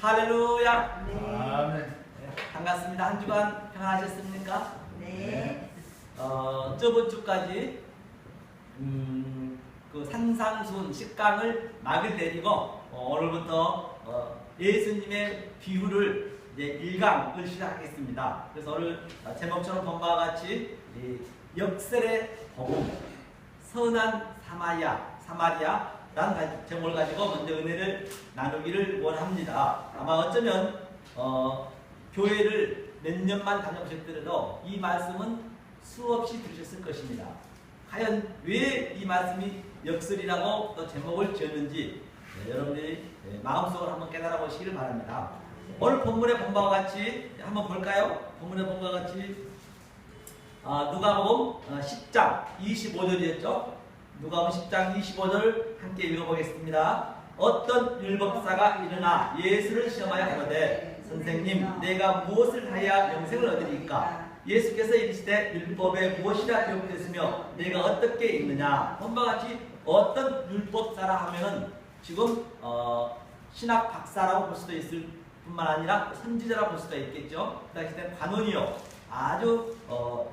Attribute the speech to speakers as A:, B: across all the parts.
A: 할렐루야.
B: 네.
C: 아멘.
A: 반갑습니다. 한 주간 평안하셨습니까?
B: 네.
A: 저번 주까지 그 산상순 식강을 막을 내리고 오늘부터 예수님의 비유를 이제 1강을 시작하겠습니다. 그래서 오늘 제목처럼 본 바와 같이 이 역설의 복음, 선한 사마리아라는 제목을 가지고 먼저 은혜를 나누기를 원합니다. 아마 어쩌면 교회를 몇 년만 다녀보셨더라도 이 말씀은 수없이 들으셨을 것입니다. 과연 왜 이 말씀이 역설이라고 또 제목을 지었는지 여러분들이 마음속으로 한번 깨달아 보시기를 바랍니다. 오늘 본문의 본 바와 같이 한번 볼까요? 본문의 본 바와 같이 누가복음 10장 25절이었죠. 누가복음 10장 25절 함께 읽어보겠습니다. 어떤 율법사가 일어나 예수를 시험하여 가로되 선생님, 내가 무엇을 하여야 영생을 얻으리까? 예수께서 이르시되 율법에 무엇이라 기록되으며 내가 어떻게 읽느냐? 본바 같이 어떤 율법사라 하면은 지금 신학 박사라고 볼 수도 있을 뿐만 아니라 선지자라고 볼 수도 있겠죠. 그 당시 때 관원이요, 아주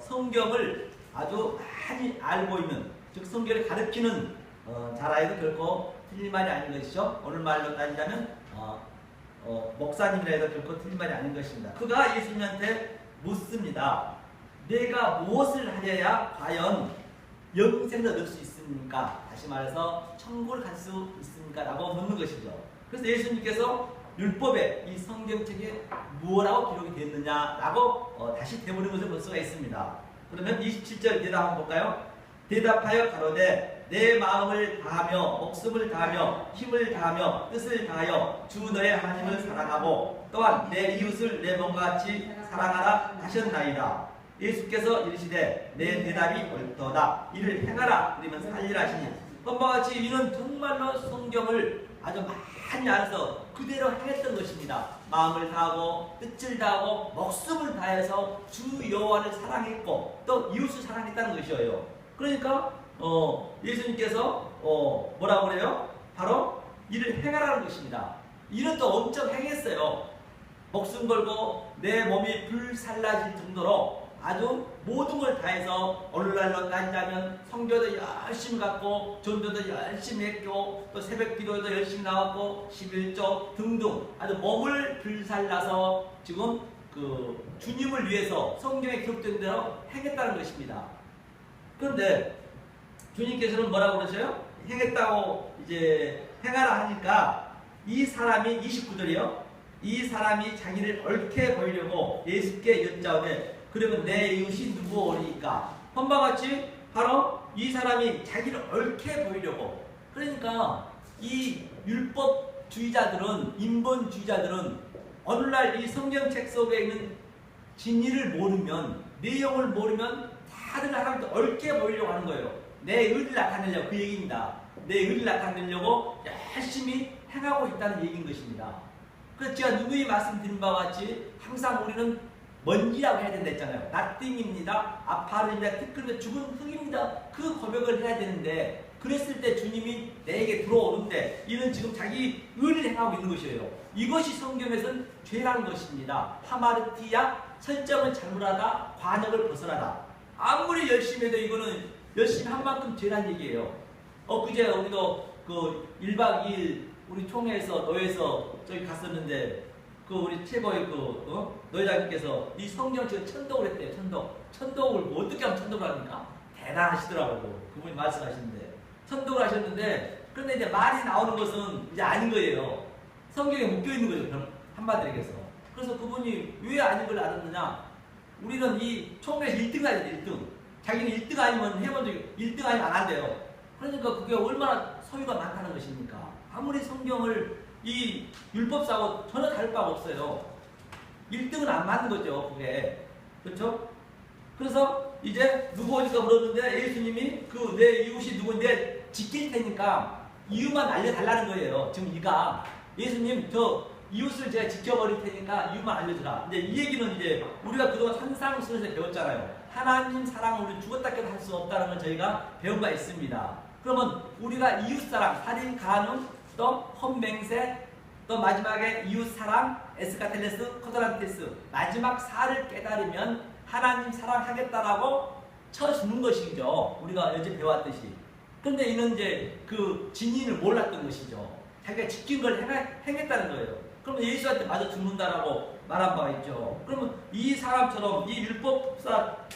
A: 성경을 아주 많이 알고 있는, 즉 성경을 가르치는 자라에도 결코 틀린 말이 아닌 것이죠. 오늘 말로 따지자면 목사님이라 해도 결코 틀린 말이 아닌 것입니다. 그가 예수님한테 묻습니다. 내가 무엇을 하려야 과연 영생을 얻을 수 있습니까? 다시 말해서 천국을 갈 수 있습니까? 라고 묻는 것이죠. 그래서 예수님께서 율법에 이 성경책에 무엇라고 기록이 되었느냐 라고 다시 되물은 것을 볼 수가 있습니다. 그러면 27절 대답 한번 볼까요? 대답하여 가로되 내 마음을 다하며 목숨을 다하며 힘을 다하며 뜻을 다하여 주 너의 하나님을 사랑하고 또한 내 이웃을 내 몸과 같이 사랑하라 하셨나이다. 예수께서 이르시되 내 대답이 옳도다. 이를 행하라. 그러면 살리라 하시니, 본바 같이 이는 정말로 성경을 아주 많이 알아서 그대로 행했던 것입니다. 마음을 다하고 뜻을 다하고 목숨을 다해서 주 여호와를 사랑했고 또 이웃을 사랑했다는 것이에요. 그러니까 예수님께서 뭐라고 그래요? 바로 이를 행하라는 것입니다. 이는 또 엄청 행했어요. 목숨 걸고 내 몸이 불살라질 정도로 아주 모든 걸 다해서 오늘날로 따지자면 성교도 열심히 갖고 전도도 열심히 했고 또 새벽 기도도 열심히 나왔고 11조 등등 아주 몸을 불살라서 지금 그 주님을 위해서 성경에 기록된 대로 행했다는 것입니다. 그런데 주님께서는 뭐라고 그러셔요? 행했다고 이제 행하라 하니까 이 사람이 29절이요. 이 사람이 자기를 옳게 보이려고 예수께 여짜오되 그러면 내 이웃이 누구오리까? 본바같이 바로 이 사람이 자기를 옳게 보이려고, 그러니까 이 율법주의자들은, 인본주의자들은 오늘날 이 성경책 속에 있는 진리를 모르면, 내용을 모르면 다들 하나님께 옳게 보이려고 하는 거예요. 내 의를 나타내려고, 그 얘기입니다. 내 의를 나타내려고 열심히 행하고 있다는 얘기인 것입니다. 그래서 제가 누누이 말씀드린 바와 같이 항상 우리는 먼지라고 해야 된다 했잖아요. 나띵입니다. 아파르입니다. 티끌입니다. 죽은 흙입니다. 그 고백을 해야 되는데, 그랬을 때 주님이 내게 들어오는데 이는 지금 자기 의를 행하고 있는 것이에요. 이것이 성경에서는 죄라는 것입니다. 하마르티야, 설정을 잘못하다, 관역을 벗어나다. 아무리 열심히 해도 이거는 열심히 한 만큼 죄란 얘기예요. 그제 우리도 그 1박 2일 우리 총회에서 노예에서 저기 갔었는데 우리 최고의 노회장님께서 이 성경책을 천독을 했대요. 천독을 뭐 어떻게 하면 천독을 합니까? 대단하시더라고요. 그분이 말씀하시는데 천독을 하셨는데, 그런데 이제 말이 나오는 것은 이제 아닌 거예요. 성경에 묶여 있는 거죠. 한마디로 얘기해서. 그래서 그분이 왜 아닌 걸 알았느냐? 우리는 이 총회에서 1등 해야 돼. 1등. 자기는 1등 아니면 해본 적이 1등 아니면 안 한대요. 그러니까 그게 얼마나 소유가 많다는 것입니까? 아무리 성경을 이 율법사하고 전혀 다를 바가 없어요. 1등은 안 맞는 거죠, 그게. 그렇죠? 그래서 이제 누구 오니까 물었는데 예수님이 그 내 이웃이 누구인데 지킬 테니까 이유만 알려달라는 거예요. 지금 이가 예수님 저 이웃을 제가 지켜버릴 테니까 이유만 알려주라. 이제 이 얘기는 이제 우리가 그동안 산상순에서 배웠잖아요. 하나님 사랑을 우리 죽었다 깨도 할 수 없다는 걸 저희가 배운 바 있습니다. 그러면 우리가 이웃사랑, 살인, 간음, 또 헛맹세, 또 마지막에 이웃사랑, 에스카텔레스, 코드란테스, 마지막 4를 깨달으면 하나님 사랑하겠다라고 쳐주는 것이죠. 우리가 어제 배웠듯이. 그런데 이는 이제 그 진인을 몰랐던 것이죠. 자기가 지킨 걸 행했다는 거예요. 그러면 예수한테 맞아 죽는다라고 말한 바가 있죠. 그러면 이 사람처럼, 이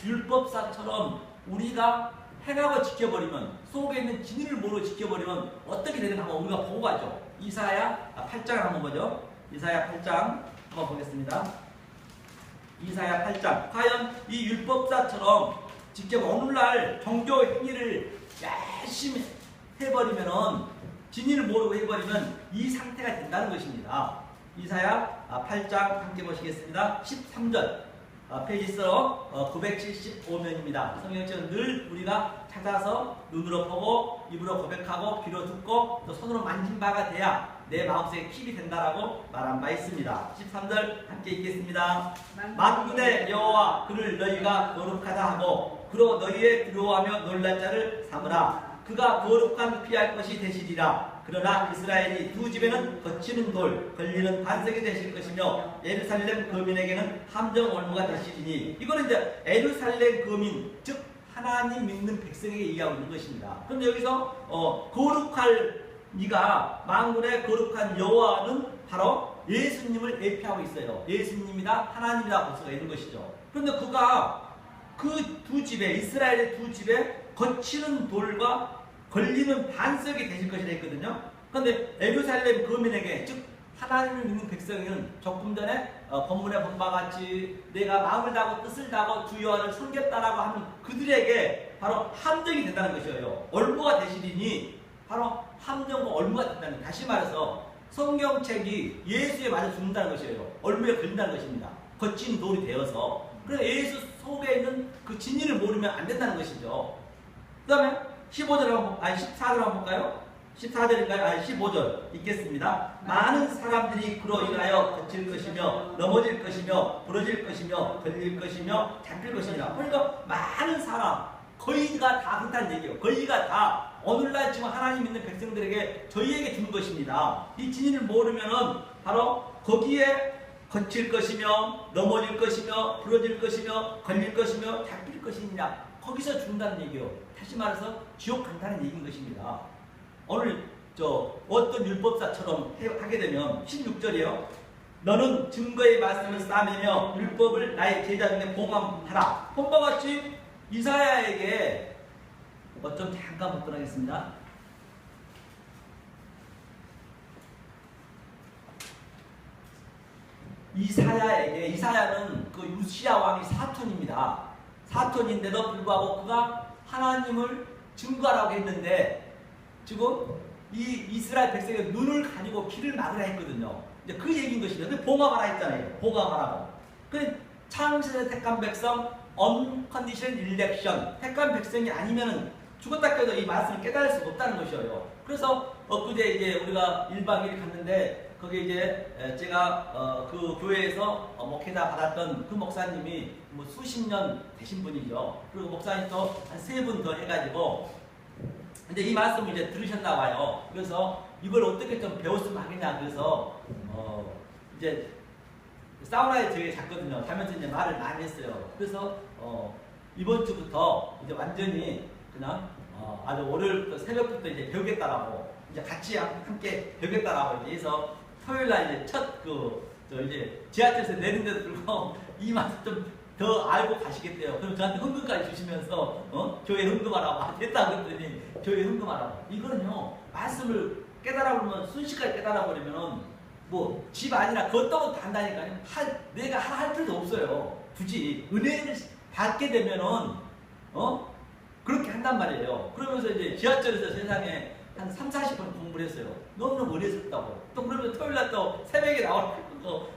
A: 율법사처럼 우리가 행하고 지켜버리면, 속에 있는 진리를 모르고 지켜버리면 어떻게 되는 한번 우리가 보고 가죠. 이사야 8장을 한번 보죠. 이사야 8장 한번 보겠습니다. 이사야 8장. 과연 이 율법사처럼 직접 오늘날 종교 행위를 열심히 해버리면은, 진리를 모르고 해버리면 이 상태가 된다는 것입니다. 이사야 8장 함께 보시겠습니다. 13절. 페이지서 975면입니다. 성경책은 늘 우리가 찾아서 눈으로 보고 입으로 고백하고 귀로 듣고 또 손으로 만진 바가 돼야 내 마음속에 킵이 된다라고 말한 바 있습니다. 13절 함께 읽겠습니다. 만군의 여호와 그를 너희가 거룩하다 하고 그로 너희의 두려워하며 놀랄 자를 삼으라. 그가 거룩한 피할 것이 되시리라. 그러나 이스라엘이 두 집에는 거치는 돌, 걸리는 반석이 되실 것이며 예루살렘 거민에게는 함정 올무가 되시리니, 이거는 이제 예루살렘 거민, 즉 하나님 믿는 백성에게 얘기하고 있는 것입니다. 그런데 여기서 거룩할 네가 만군의 거룩한 여호와는 바로 예수님을 예표하고 있어요. 예수님이다, 하나님이다 벌써가 있는 것이죠. 그런데 그가 그 두 집에, 이스라엘의 두 집에 거치는 돌과 걸리는 반석이 되실 것이라 했거든요. 그런데 예루살렘 거민에게, 즉 하나님을 믿는 백성에는 조금 전에 본문에 본 바와 같이 내가 마음을 다하고 뜻을 다하고 주 여호와를 섬겼다라고 하는 그들에게 바로 함정이 된다는 것이에요. 올무가 되시리니 바로 함정과 올무가 된다는, 다시 말해서 성경책이 예수에 맞아 죽는다는 것이에요. 올무에 걸린다는 것입니다. 거친 돌이 되어서. 그래서 예수 속에 있는 그 진리를 모르면 안 된다는 것이죠. 그 다음에 14절 한번 볼까요? 14절인가요? 15절 읽겠습니다. 많은 사람들이 그로 인하여 거칠 것이며 넘어질 것이며 부러질 것이며 걸릴 것이며 잡힐 것이니라. 그러니까 많은 사람, 거의가 다 그렇다는 얘기예요. 거의가 다 오늘날 지금 하나님 믿는 백성들에게, 저희에게 준 것입니다. 이 진리를 모르면은 바로 거기에 거칠 것이며 넘어질 것이며 부러질 것이며 걸릴 것이며 잡힐 것이냐, 거기서 준다는 얘기예요. 다시 말해서 지옥 간다는 얘기인 것입니다. 오늘 어떤 율법사처럼 하게 되면 16절이에요. 너는 증거의 말씀을 싸매며 율법을 나의 제자 중에 봉함하라. 본바 같이 이사야에게 좀 잠깐 보도록 하겠습니다. 이사야에게, 이사야는 그 우시야 왕이 사촌입니다. 사촌인데도 불구하고 그가 하나님을 증거하라고 했는데, 지금 이 이스라엘 백성의 눈을 가리고 길을 막으라 했거든요. 이제 그 얘기인 것입니다. 근데 봉함하라 했잖아요. 봉함하라고. 그 창세에 택한 백성, 언컨디션 일렉션, 택한 백성이 아니면은 죽었다 깨도 이 말씀을 깨달을 수가 없다는 것이에요. 그래서 엊그제 이제 우리가 1박 2일 갔는데, 거기 이제 제가 그 교회에서 목회자 받았던 그 목사님이 뭐 수십 년 되신 분이죠. 그리고 목사님 또 한 3분 더 해가지고, 근데 이 말씀을 이제 들으셨나 봐요. 그래서 이걸 어떻게 좀 배웠으면 하겠냐. 그래서 이제 사우나에 저희 잤거든요. 자면서 이제 말을 많이 했어요. 그래서 이번 주부터 이제 완전히 그냥 아주 월요일부터 새벽부터 이제 배우겠다라고, 이제 같이 함께 배우겠다라고 이제 해서 토요일날 이제 첫 이제 지하철에서 내린데도 불구하고 이 맛을 좀 더 알고 가시겠대요. 그럼 저한테 헌금까지 주시면서 교회 헌금하라고. 됐다 그랬더니 교회 헌금하라고. 이거는요, 말씀을 깨달아 보면, 순식간에 깨달아 버리면은 뭐 집 아니라 그것도 다 한다니까요. 내가 하나 할 필요도 없어요. 굳이 은혜를 받게 되면은 그렇게 한단 말이에요. 그러면서 이제 지하철에서 세상에 한 30-40분 공부를 했어요. 너무너무 은혜스럽다고. 또 그러면 토요일날 또 새벽에 나오고.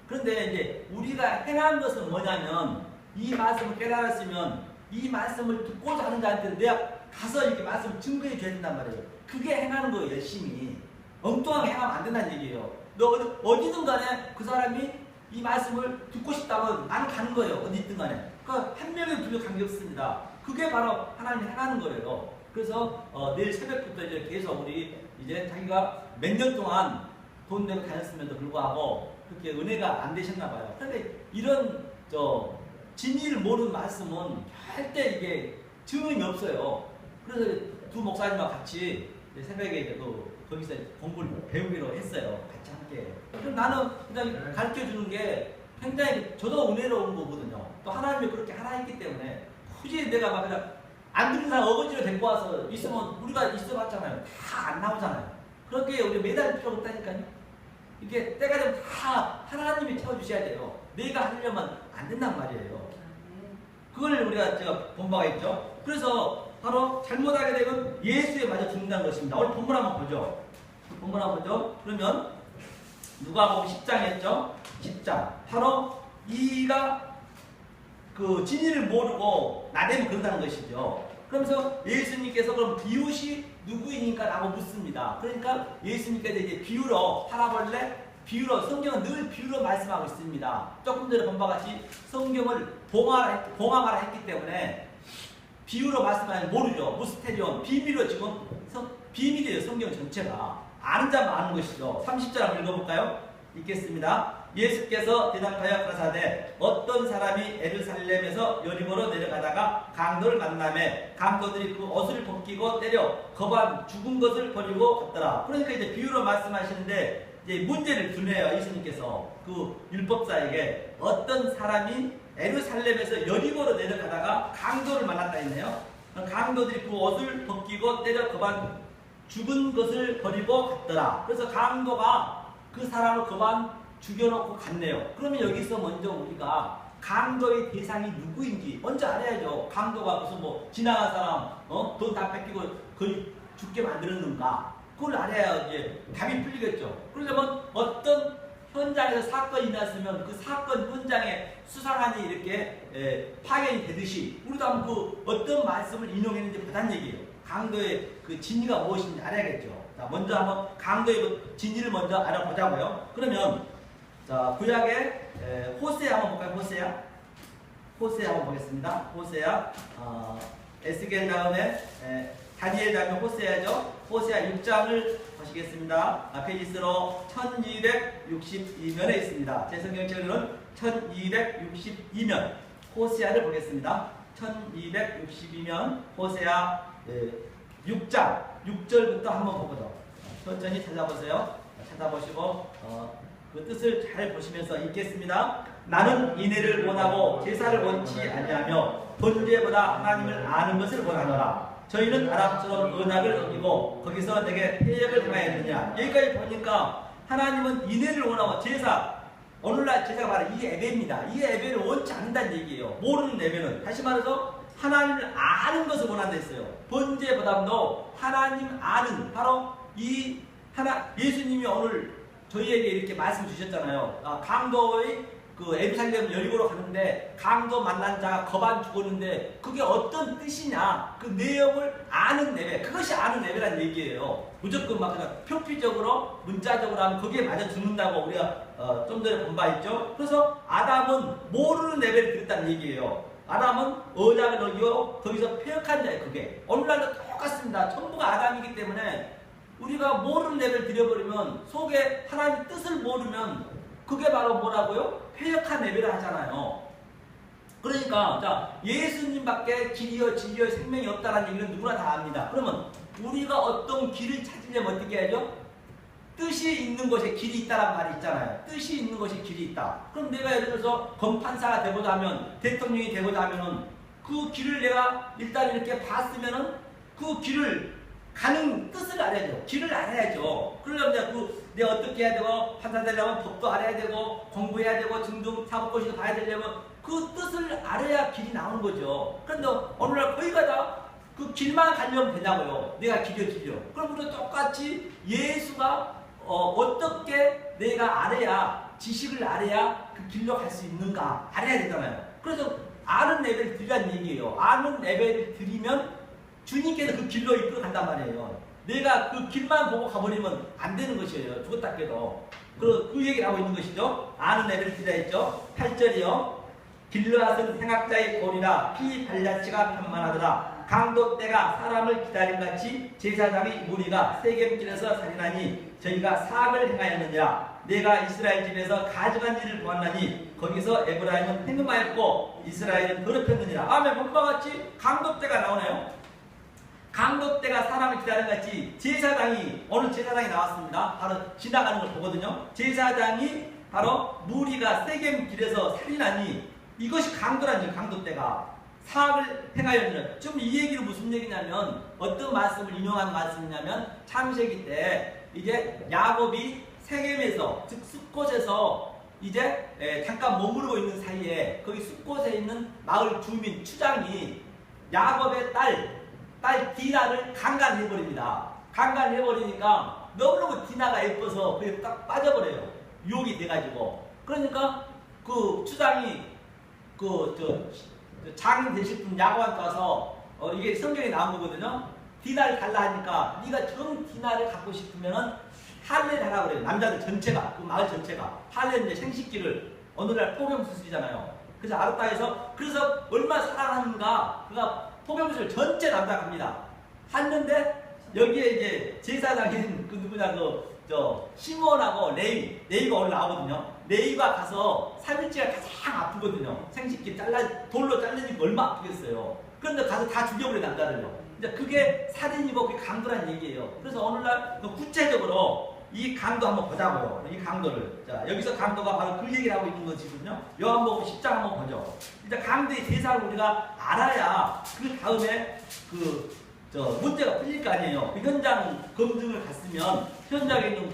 A: 그런데 이제 우리가 행한 것은 뭐냐면, 이 말씀을 깨달았으면 이 말씀을 듣고자 하는 자한테 내가 가서 이렇게 말씀을 증거해 줘야 된단 말이에요. 그게 행하는 거예요. 열심히. 엉뚱하게 행하면 안 된다는 얘기예요. 너 어디든 간에 그 사람이 이 말씀을 듣고 싶다면 나는 가는 거예요. 어디든 간에. 그러니까 한 명의 불교 관계없습니다. 그게 바로 하나님이 행하는 거예요. 그래서 내일 새벽부터 이제 계속 우리 이제 자기가 몇 년 동안 돈 내고 다녔음에도 불구하고 그렇게 은혜가 안 되셨나 봐요. 그런데 이런 진리를 모르는 말씀은 절대 이게 증언이 없어요. 그래서 두 목사님과 같이 새벽에 이제 거기서 공부를 배우기로 했어요. 같이 함께. 그럼 나는 그냥 가르쳐 주는 게 굉장히 저도 은혜로운 거거든요. 또 하나님이 그렇게 하나 했기 때문에 굳이 내가 막 그냥 안 듣는 사람 어거지로 데리고 와서 있으면 우리가 있어봤잖아요. 다 안 나오잖아요. 그렇게 우리 매달 필요 없다니까요. 이게 때가 되면 다 하나님이 채워주셔야 돼요. 내가 하려면 안 된단 말이에요. 그걸 제가 본 바가 있죠. 그래서 바로 잘못하게 되면 예수에 맞아 죽는다는 것입니다. 오늘 본문 한번 보죠. 본문 한번 보죠. 그러면 누가복음 10장이었죠. 10장. 바로 이가 그 진리를 모르고 나대면 그런다는 것이죠. 그러면서 예수님께서 그럼 이웃이 누구이니까 라고 묻습니다. 그러니까 예수님께서 이제 비유로 파라볼레 비유로 성경은 늘 비유로 말씀하고 있습니다. 조금 전에 본 바와 같이 성경을 봉합하라 했기 때문에 비유로 말씀하면 모르죠. 무스테리온 비밀로 지금 비밀이에요. 성경 전체가 아는 자만 아는 것이죠. 30절 한번 읽어볼까요? 읽겠습니다. 예수께서 대답하여 가라사대 어떤 사람이 예루살렘에서 여리고로 내려가다가 강도를 만나매 강도들이 그 옷을 벗기고 때려 거반 죽은 것을 버리고 갔더라. 그러니까 이제 비유로 말씀하시는데 이제 문제를 두네요. 예수님께서 그 율법사에게 어떤 사람이 예루살렘에서 여리고로 내려가다가 강도를 만났다 했네요. 강도들이 그 옷을 벗기고 때려 거반 죽은 것을 버리고 갔더라. 그래서 강도가 그 사람을 거반 죽여놓고 갔네요. 그러면 여기서 먼저 우리가 강도의 대상이 누구인지 먼저 알아야죠. 강도가 무슨 지나간 사람 돈 다 뺏기고 거의 죽게 만들었는가? 그걸 알아야 이제 답이 풀리겠죠. 그러려면 어떤 현장에서 사건이 났으면 그 사건 현장에 수사관이 이렇게 파견이 되듯이 우리도 한번 그 어떤 말씀을 인용했는지 보단 얘기예요. 강도의 그 진리가 무엇인지 알아야겠죠. 자, 먼저 한번 강도의 진리를 먼저 알아보자고요. 그러면 자, 구약의 호세아 한번 볼까요? 호세아 한번 보겠습니다. 호세아 에스겔 다음에 다니엘 다음에 호세아죠. 호세아 6장을 보시겠습니다. 페이지스로 1262면에 있습니다. 제 성경책으로는 1262면 호세아를 보겠습니다. 1262면 호세아 6장 6절부터 한번 보고요. 천천히 찾아보세요. 찾아보시고 그 뜻을 잘 보시면서 읽겠습니다. 나는 인애를 원하고 제사를 원치 아니하며 번제보다 하나님을 아는 것을 원하노라. 저희는 아람처럼 언약을 어기고 거기서 내게 해역을 행하였느냐. 여기까지 보니까 하나님은 인애를 원하고 제사 오늘날 제사가 바로 이 예배입니다. 이 예배를 원치 않는다는 얘기예요. 모르는 예배는 다시 말해서 하나님을 아는 것을 원한다 했어요. 번제보다도 하나님 아는 바로 이 예수님이 오늘 저희에게 이렇게 말씀 주셨잖아요. 강도의 그 예루살렘 여리고로 가는데 강도 만난 자가 거반 죽었는데 그게 어떤 뜻이냐 그 내용을 아는 예배, 그것이 아는 예배라는 얘기예요. 무조건 막 그냥 표피적으로 문자적으로 하면 거기에 맞아 죽는다고 우리가 좀 전에 본 바 있죠. 그래서 아담은 모르는 예배를 드렸다는 얘기예요. 아담은 언약을 어기고 거기서 폐역한 자예요. 그게 오늘날도 똑같습니다. 전부가 아담이기 때문에 우리가 모르는 예배를 드려버리면 속에 하나님의 뜻을 모르면 그게 바로 뭐라고요? 폐역한 예배를 하잖아요. 그러니까 자 예수님밖에 길이요 진리요 생명이 없다는 얘기는 누구나 다 압니다. 그러면 우리가 어떤 길을 찾으려면 어떻게 해야죠? 뜻이 있는 곳에 길이 있다란 말이 있잖아요. 뜻이 있는 곳에 길이 있다. 그럼 내가 예를 들어서 검판사가 되고자 하면 대통령이 되고자 하면은 그 길을 내가 일단 이렇게 봤으면은 그 길을 가는 뜻을 알아야죠. 길을 알아야죠. 그러려면 내가 어떻게 해야 되고 판사 되려면 법도 알아야 되고 공부해야 되고 등등 사법고시도 봐야 되려면 그 뜻을 알아야 길이 나오는 거죠. 그런데 오늘날 거기가 다 그 길만 가려면 되냐고요. 내가 길이요. 그럼 우리도 똑같이 예수가 어떻게 내가 알아야 지식을 알아야 그 길로 갈 수 있는가 알아야 되잖아요. 그래서 아는 예배를 드리라는 얘기예요. 아는 예배를 드리면 주님께서 그 길로 이끌어 간단 말이에요. 내가 그 길만 보고 가버리면 안 되는 것이에요. 죽었다 깨도. 그 얘기를 하고 있는 것이죠. 아는 예배를 드려야 했죠. 8절이요. 길르앗은 생학자의 골이라 피 발자취가 편만하더라. 강도 때가 사람을 기다림같이 제사장의 무리가 세겜길에서 살인하니 저희가 사악을 행하였느니라. 내가 이스라엘 집에서 가증한 일을 보았나니 거기서 에브라임은 행음하였고 이스라엘은 더럽혔느니라. 아멘. 본바 같이 강도 때가 나오네요. 강도 때가 사람을 기다림같이 제사장이, 오늘 제사장이 나왔습니다. 바로 지나가는 걸 보거든요. 제사장이 바로 무리가 세겜길에서 살인하니 이것이 강도라니. 강도 때가 사악을 행하였느니라. 지금 이 얘기는 무슨 얘기냐면, 어떤 말씀을 인용한 말씀이냐면, 창세기 때 이제 야곱이 세겜에서, 즉 숫곳에서 이제 잠깐 머무르고 있는 사이에 거기 숫곳에 있는 마을 주민 추장이 야곱의 딸 디나를 강간해버립니다. 강간해버리니까 너무너무 디나가 예뻐서 그게 딱 빠져버려요. 유혹이 돼가지고. 그러니까 그 추장이 장인 되실 분 야곱한테 와서 이게 성경에 나온 거거든요. 디나를 달라 하니까 네가 정 디나를 갖고 싶으면은 할례를 하라고 그래요. 남자들 전체가, 그 마을 전체가. 할례는 이제 생식기를 오늘날 포경수술이잖아요. 그래서 알았다 해서, 그래서 얼마나 사랑하는가, 그가 포경수술 전체 남자가 합니다. 했는데 여기에 이제 제사장인 그 누구냐, 시몬하고 레위가 오늘 나오거든요. 레위가 가서 3일째가 가장 아프거든요. 생식기 돌로 잘라지고 얼마 아프겠어요. 그런데 가서 다 죽여버려, 남자를요. 이제 그게 살인이고 그게 강도란 얘기예요. 그래서 오늘날 구체적으로 이 강도 한번 보자고요. 이 강도를. 자, 여기서 강도가 바로 그 얘기를 하고 있는 것이거든요. 요한복음 10장 한번 보죠. 일단 강도의 대상을 우리가 알아야 그 다음에 문제가 풀릴 거 아니에요. 그 현장 검증을 갔으면 현장에 있는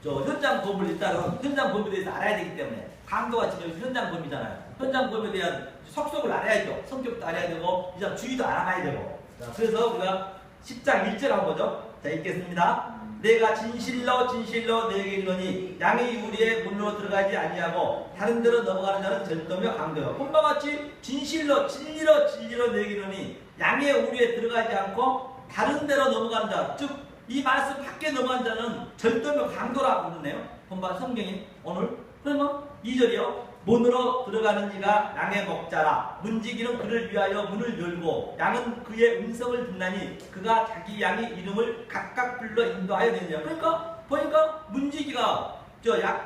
A: 현장 범을 일단은 현장 범에 대해서 알아야 되기 때문에, 강도가 지금 현장 범이잖아요. 현장 범에 대한 속속을 알아야죠. 성격도 알아야 되고, 이 사람 주의도 알아봐야 되고. 자, 그래서 우리가 10장 1절 한번 보죠. 자, 읽겠습니다. 내가 진실로 내게 이르노니 양의 우리의 문으로 들어가지 아니하고 다른 데로 넘어가는 자는 절도며 강도요. 본바 같이 진실로 내게 이르노니 양의 우리에 들어가지 않고 다른 데로 넘어가는 자, 즉 이 말씀 밖에 넘어간 자는 절도며 강도라고 부르네요. 본바 성경이 오늘. 그러면 2절이요. 문으로 들어가는 이가 양의 목자라. 문지기는 그를 위하여 문을 열고 양은 그의 음성을 듣나니 그가 자기 양의 이름을 각각 불러 인도하여 되느냐. 그러니까 보니까 문지기가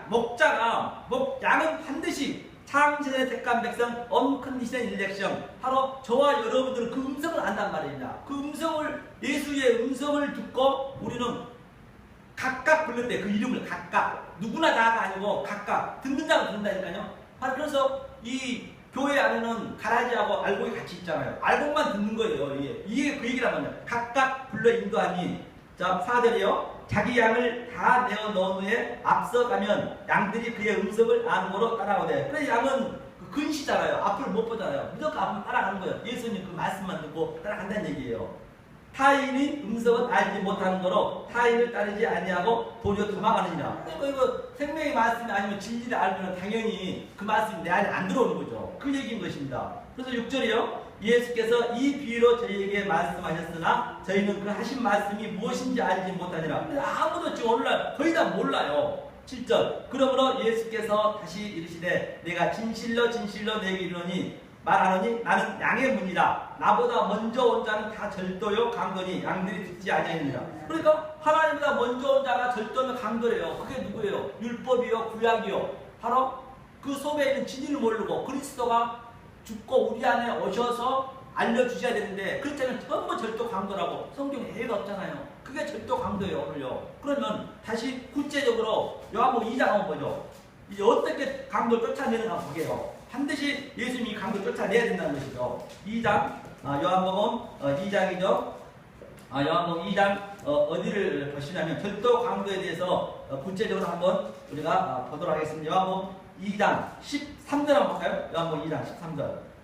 A: 목자가 양은 반드시 창세전에 택한 백성 언컨디션 일렉션, 바로 저와 여러분들은 그 음성을 안단 말입니다. 그 음성을, 예수의 음성을 듣고 우리는 각각 불렀대. 그 이름을 각각, 누구나 다가 아니고 각각 듣는 자가 듣는다니까요. 바로 그래서 이 교회 안에는 가라지하고 알곡이 같이 있잖아요. 알곡만 듣는 거예요. 이게 그 얘기란 말이에요. 각각 불러 인도하니. 자, 4절이요. 자기 양을 다 내어 놓은 후에 앞서가면 양들이 그의 음성을 안으로 따라오대. 그래서 양은 근시잖아요. 앞을 못 보잖아요. 무조건 앞을 따라가는 거예요. 예수님 그 말씀만 듣고 따라간다는 얘기예요. 타인이 음성은 알지 못하는 거로 타인을 따르지 아니하고 도리어 도망가느니라. 그러니까 이거 생명의 말씀이 아니면 진리를 알면 당연히 그 말씀이 내 안에 안 들어오는 거죠. 그 얘기인 것입니다. 그래서 6절이요. 예수께서 이 비유로 저희에게 말씀하셨으나 저희는 그 하신 말씀이 무엇인지 알지 못하니라. 근데 아무도 지금 오늘날 거의 다 몰라요. 7절. 그러므로 예수께서 다시 이르시되 내가 진실로 내게 이르노니 말하노니 나는 양의 문이라. 나보다 먼저 온 자는 다 절도요 강도니 양들이 듣지 아니하느니라. 그러니까 하나님보다 먼저 온 자가 절도며 강도래요. 그게 누구예요? 율법이요 구약이요. 바로 그 속에 있는 진리를 모르고 그리스도가 죽고 우리 안에 오셔서 알려주셔야 되는데, 그렇다면 전부 절도 강도라고 성경에 예외가 없잖아요. 그게 절도 강도예요 오늘요. 그러면 다시 구체적으로 요한복음 2장 한번 보죠. 이제 어떻게 강도를 쫓아내는가 보게요. 반드시 예수님이 강도 쫓아내야 된다는 것이죠. 2장, 요한복음 2장이죠. 요한복음 2장 어디를 보시냐면 절도 강도에 대해서 구체적으로 한번 우리가 보도록 하겠습니다. 요한복음 2장 13절 한번 볼까요? 요한복음 2장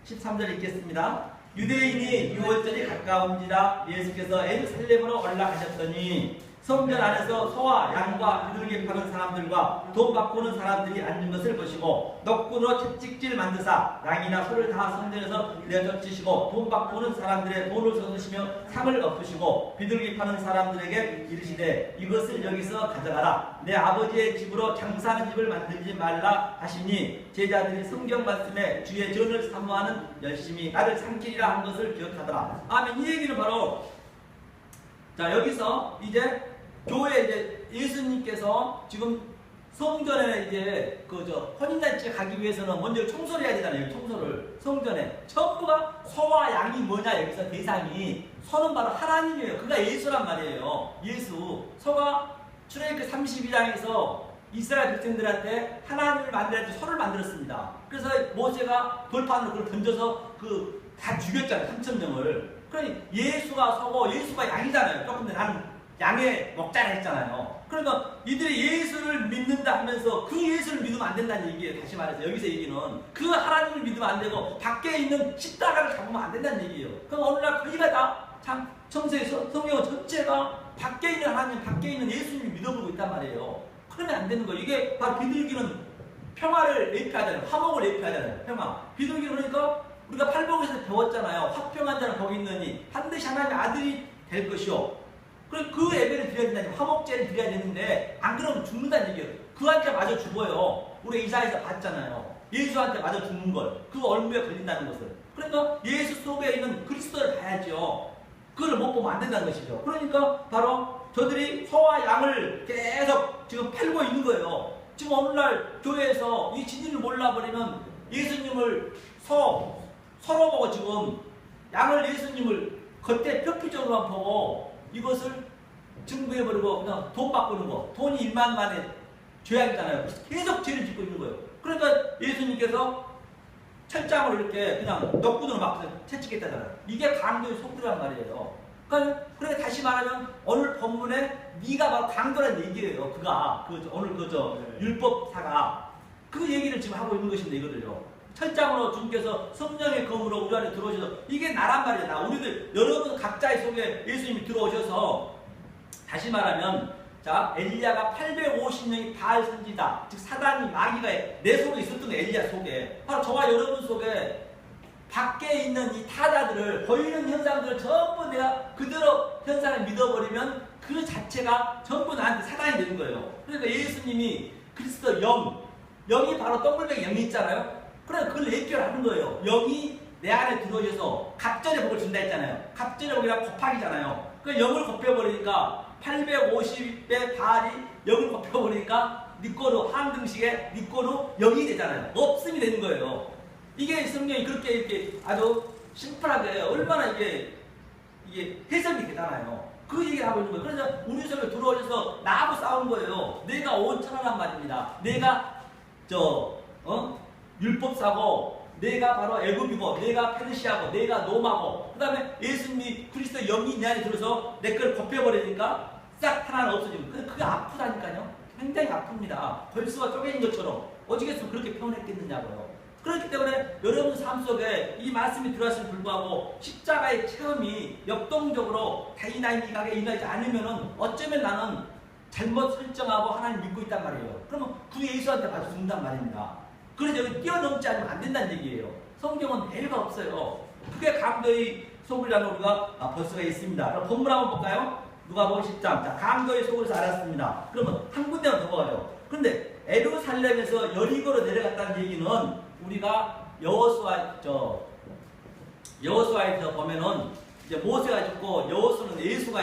A: 13절 읽겠습니다. 유대인이 유월절이 가까운지라 예수께서 예루살렘으로 올라가셨더니 성전 안에서 소와 양과 비둘기 파는 사람들과 돈 바꾸는 사람들이 앉은 것을 보시고 넋군으로 채찍질 만드사 양이나 소를 다 성전에서 내쫓으시고 돈 바꾸는 사람들의 돈을 쏟으시며 상을 엎으시고 비둘기 파는 사람들에게 이르시되 이것을 여기서 가져가라. 내 아버지의 집으로 장사하는 집을 만들지 말라 하시니 제자들이 성경 말씀에 주의 전을 사모하는 열심히 나를 삼키리라 한 것을 기억하더라. 아멘. 이 얘기는 바로 자 여기서 이제 교회 이제 예수님께서 지금 성전에 이제 혼인잔치에 가기 위해서는 먼저 청소를 해야 되잖아요. 청소를 성전에 전부가 소와 양이 뭐냐 여기서 대상이 소는 바로 하나님이에요. 그가 예수란 말이에요. 예수 소가 출애굽기 32장에서 이스라엘 백성들한테 하나님을 만들어야 될 소를 만들었습니다. 그래서 모세가 돌판으로 그걸 던져서 다 죽였잖아요. 3,000명을. 그러니 예수가 소고 예수가 양이잖아요. 조금 더 나는 양의 먹자라 했잖아요. 그러니까 이들이 예수를 믿는다 하면서 그 예수를 믿으면 안 된다는 얘기예요. 다시 말해서 여기서 얘기는 그 하나님을 믿으면 안 되고 밖에 있는 십자가를 잡으면 안 된다는 얘기예요. 그럼 오늘날 거기가 다 성서에서 성경 전체가 밖에 있는 하나님, 밖에 있는 예수님을 믿어보고 있단 말이에요. 그러면 안 되는 거예요. 이게 바로 비둘기는 평화를 예표하잖아요. 화목을 예표하잖아요. 평화. 비둘기는 그러니까 우리가 팔복에서 배웠잖아요. 화평한 자는 복이 있느니 반드시 하나님의 아들이 될 것이요. 그 예배를 드려야 된다니 화목제를 드려야 되는데 안 그러면 죽는다는 얘기예요. 그한테 마저 죽어요. 우리 이사에서 봤잖아요. 예수한테 마저 죽는 걸. 그 얼무에 걸린다는 것을. 그러니까 예수 속에 있는 그리스도를 봐야죠. 그걸 못 보면 안 된다는 것이죠. 그러니까 바로 저들이 소와 양을 계속 지금 팔고 있는 거예요. 지금 오늘날 교회에서 이 진리를 몰라버리면 예수님을 서로 보고 지금 양을 예수님을 겉에 표피적으로만 보고 이것을 증거해버리고 그냥 돈 바꾸는 거. 돈이 1만 만의 죄악이잖아요. 계속 죄를 짓고 있는 거예요. 그러니까 예수님께서 철장으로 이렇게 그냥 넋구멍을 막 채찍했다잖아요. 이게 강도의 속도란 말이에요. 그러니까 다시 말하면 오늘 본문에 네가 바로 강도란 얘기예요. 그가 오늘 율법사가 그 얘기를 지금 하고 있는 것인데 이거를요. 철장으로 주님께서 성령의 검으로 우리 안에 들어오셔서 이게 나란 말이에요. 나 우리들 여러분 각자의 속에 예수님이 들어오셔서 다시 말하면 자 엘리야가 850명이 바알 선지자 즉 사단이 마귀가 내 속에 있었던 엘리야 속에 바로 저와 여러분 속에 밖에 있는 이 타자들을 보이는 현상들을 전부 내가 그대로 현상을 믿어버리면 그 자체가 전부 나한테 사단이 되는 거예요. 그러니까 예수님이 그리스도 영이 바로 동글뱅이 영이 있잖아요. 그래 그걸 해결하는 거예요. 영이 내 안에 들어오셔서 갑절의 복을 준다 했잖아요. 갑절의 복이란 곱하기잖아요. 그 영을 곱해버리니까 850배 바알이 영을 곱해버리니까 니꼬로 한등식에 니꼬로 영이 되잖아요. 없음이 되는 거예요. 이게 성경이 그렇게 이렇게 아주 심플하게 얼마나 이게 해석이 되잖아요. 그 얘기를 하고 있는 거예요. 그래서 우리 속에 들어오셔서 나하고 싸운 거예요. 내가 온천하란 말입니다. 내가 율법사고 내가 바로 애굽이고 내가 페르시아고 내가 노마고 그 다음에 예수님이 그리스도 영이 내 안에 들어서 내 걸 곱해버리니까 싹 하나는 없어지고 그게 아프다니까요. 굉장히 아픕니다. 벌스가 쪼개진 것처럼 어찌겠으면 그렇게 표현했겠느냐고요. 그렇기 때문에 여러분 삶 속에 이 말씀이 들어왔음에 불구하고 십자가의 체험이 역동적으로 다이나믹하게 일어나지 않으면은 어쩌면 나는 잘못 설정하고 하나님 믿고 있단 말이에요. 그러면 그 예수한테 맞아 죽는단 말입니다. 그래서 여기 뛰어넘지 않으면 안 된다는 얘기예요. 성경은 예외가 없어요. 그게 강도의 소굴이라는 우리가 벌써가 있습니다. 그럼 본문 한번 볼까요? 누가복음 10장. 자, 강도의 소굴에서 알았습니다. 그러면 한 군데만 더 가죠. 그런데 에루살렘에서 여리고로 내려갔다는 얘기는 우리가 여호수아에서 보면은 이제 모세가 죽고 여호수는 예수가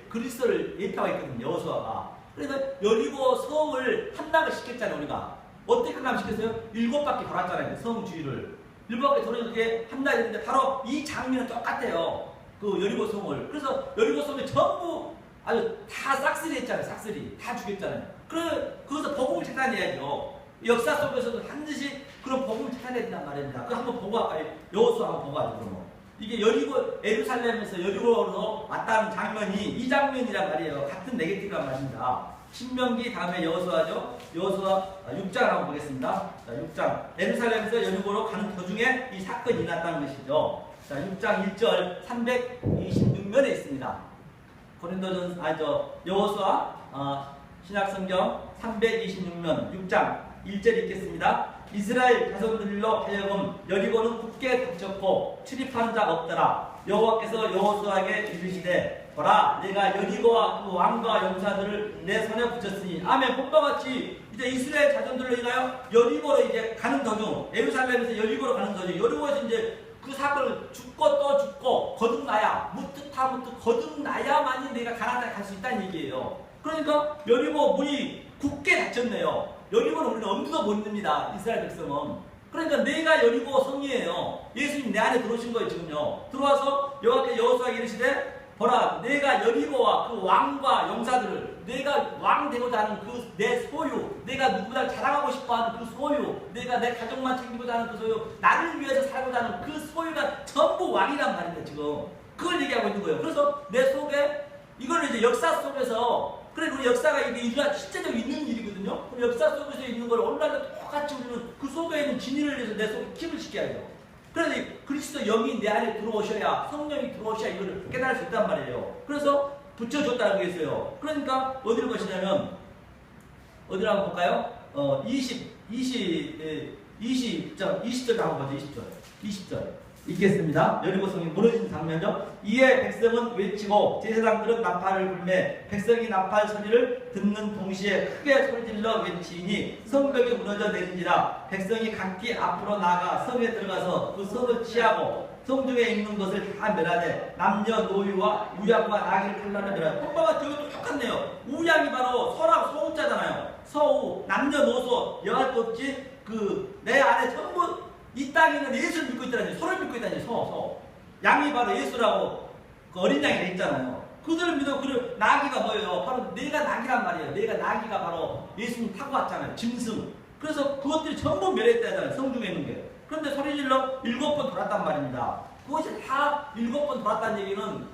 A: 그리스도를 예표하고 있거든요. 여호수아가. 그래서 여리고 성을 함락을 시켰잖아요. 우리가 어떻게 함락시켰어요? 7바퀴 돌았잖아요. 성 주위를 7바퀴 도는 게 함락이 됐는데 바로 이 장면은 똑같아요. 그 여리고 성을. 그래서 여리고 성을 전부 아주 다 싹쓸이 했잖아요. 싹쓸이 다 죽였잖아요. 그래서 복음을 찾아내야죠. 역사 속에서도 반드시 그런 복음을 찾아내야 된단 말입니다. 그거 한번 보고 할까요? 여호수아 한번 보고 하죠. 그러면. 이게 여리고 에루살렘에서 여리고로 왔다는 장면이 이 장면이란 말이에요. 같은 네게티브란 말입니다. 신명기 다음에 여호수아죠. 여호수아 6장을 한번 보겠습니다. 자, 6장 에루살렘에서 여리고로 가는 도중에 이 사건이 일어났다는 것이죠. 자, 6장 1절 326면에 있습니다. 고린도전 여호수아 신약성경 326면 6장 1절 읽겠습니다. 이스라엘 자손들로 하여금 여리고는 굳게 닫혔고 출입하는 자가 없더라. 여호와께서 여호수아에게 이르시되 보라 내가 여리고와 그 왕과 용사들을 내 손에 붙였으니 아멘. 본바 같이 이제 이스라엘 자손들로 인하여 여리고로 이제 가는 도중, 예루살렘에서 여리고로 가는 도중, 여리고에서 이제 그 사건을 죽고 또 죽고 거듭나야 무뜻하무뜻 거듭나야만이 내가 가나안에 갈 수 있다는 얘기예요. 그러니까 여리고 문이 굳게 닫혔네요. 여리고는 우리는 엄두도 못 냅니다. 이스라엘 백성은. 그러니까 내가 여리고 성이에요. 예수님 내 안에 들어오신 거예요. 지금요. 들어와서 여호와께 여호수아에게 이르시되 보라 내가 여리고와 그 왕과 용사들을 내가 왕 되고자 하는 그 내 소유, 내가 누구보다 자랑하고 싶어하는 그 소유, 내가 내 가족만 챙기고자 하는 그 소유, 나를 위해서 살고자 하는 그 소유가 전부 왕이란 말입니다. 지금 그걸 얘기하고 있는 거예요. 그래서 내 속에 이거는 이제 역사 속에서, 그래 우리 역사가 이게 실제적으로 있는 일이거든요. 그럼 역사 속에서 있는 걸 오늘날도 똑같이 우리는 그 속에 있는 진리를 위해서 내 속에 킵을 시켜야 돼요. 그래서 그리스도 영이 내 안에 들어오셔야, 성령이 들어오셔야 이거를 깨달을 수 있단 말이에요. 그래서 붙여줬다는 게 있어요. 그러니까 어디를 보시냐면 어디를 한번 볼까요? 20절 한번 보죠. 20절 읽겠습니다. 여리고 성이 무너진 장면이죠. 이에 백성은 외치고 제사장들은 나팔을 불매 백성이 나팔 소리를 듣는 동시에 크게 소리질러 외치니 성벽이 무너져 내린지라. 백성이 각기 앞으로 나가 성에 들어가서 그 성을 치하고 성중에 있는 것을 다 멸하되 남녀 노유와 우양과 나귀를 칼날로 멸하되. 본바가 저것도 똑같네요. 우양이 바로 소라고 소우자잖아요. 서우, 남녀노소, 여할 것 없이 그 내 안에 전부 이 땅에는 예수를 믿고 있다니, 소를 믿고 있다니, 소. 양이 바로 예수라고 그 어린 양이 돼 있잖아요. 그들을 믿어. 그리고 나귀가 뭐예요? 바로 내가 나귀란 말이에요. 내가 나귀가 바로 예수님 타고 왔잖아요. 짐승. 그래서 그것들이 전부 멸했다잖아요. 성중에 있는 게. 그런데 소리질러 7번 돌았단 말입니다. 그것이 다 7번 돌았다는 얘기는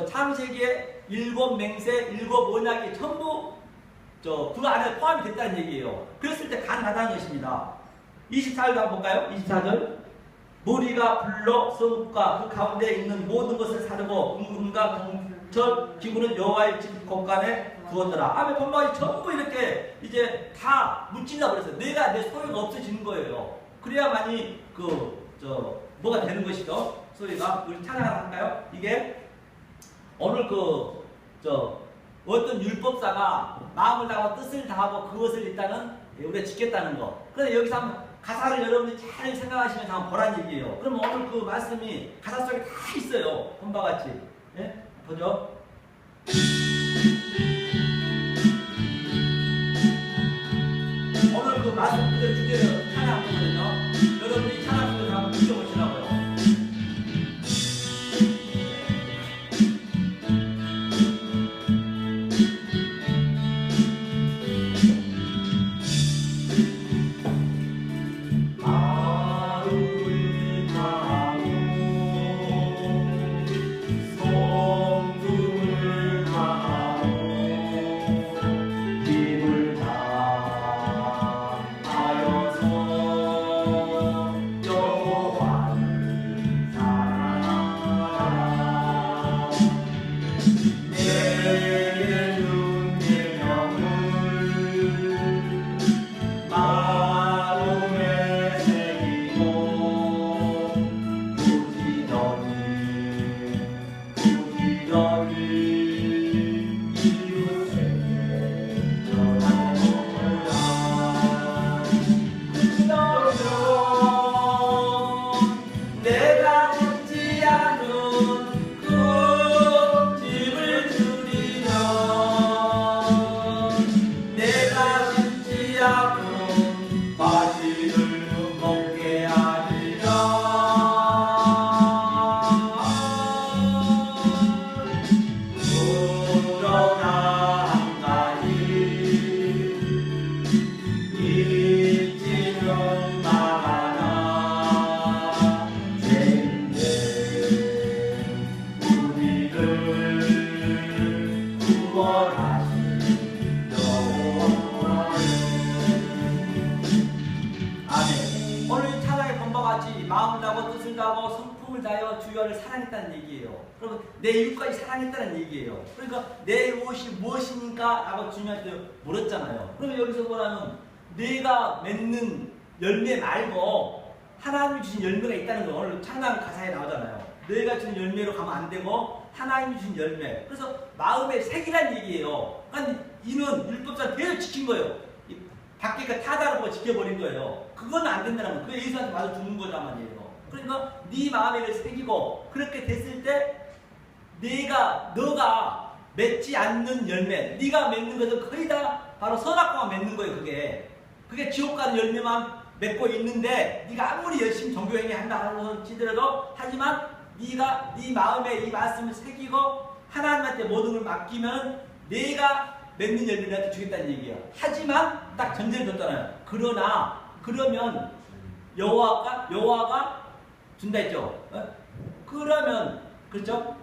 A: 창세기에 7맹세, 7언약이 전부 그 안에 포함이 됐다는 얘기예요. 그랬을 때 가능하다는 것입니다. 24절 한번 볼까요? 24절. 무리가 불러 성읍과 그 가운데 있는 모든 것을 사르고 금과 동철 기구는 여호와의 집 곳간에 두었더라. 아멘. 본방이 전부 이렇게 이제 다 묻힌다 그랬어요. 내가 내 소유가 없어지는 거예요. 그래야만이 뭐가 되는 것이죠. 소유가. 우리 찬양을 할까요? 이게 오늘 어떤 율법사가 마음을 다하고 뜻을 다하고 그것을 일단은 우리가 지켰다는 거. 그런데 여기서 한번 가사를 여러분들이 잘 생각하시면서 한번 보란 얘기예요. 그러면 오늘 그 말씀이 가사 속에 다 있어요. 본바 같이. 네? 보죠. 오늘 그 말씀 그대로 주제로 찬양 거거든요. 여러분이 찬양 속에서 한번 느껴보시라고요.
B: 힘을 다하여서
A: 힘을 다하여 주여를 사랑했다는 얘기예요. 그러면 내 이웃까지 사랑했다는 얘기예요. 그러니까 내 이웃이 무엇입니까? 라고 주님한테 물었잖아요. 그러면 여기서 뭐라면 내가 맺는 열매 말고 하나님이 주신 열매가 있다는 거 오늘 찬양 가사에 나오잖아요. 내가 주는 열매로 가면 안 되고 하나님이 주신 열매. 그래서 마음의 색이란 얘기예요. 그러니까 이는 율법상 계속 지킨 거예요. 밖에 타다르고 지켜버린 거예요. 그건 안 된다는 거예요. 그게 예수한테 맞아 죽는 거란 말이에요. 그러니까 네 마음에 새기고 그렇게 됐을 때 너가 맺지 않는 열매, 네가 맺는 것은 거의 다 바로 선악과만 맺는 거예요. 그게 지옥 가는 열매만 맺고 있는데 네가 아무리 열심히 종교행위 한다고 치더라도 하지만 네가 네 마음에 이 말씀을 새기고 하나님한테 모든 걸 맡기면 내가 맺는 열매를 나한테 주겠다는 얘기예요. 하지만 딱 전제를 줬잖아요. 그러면 여호와가 준다 했죠. 그러면 그렇죠?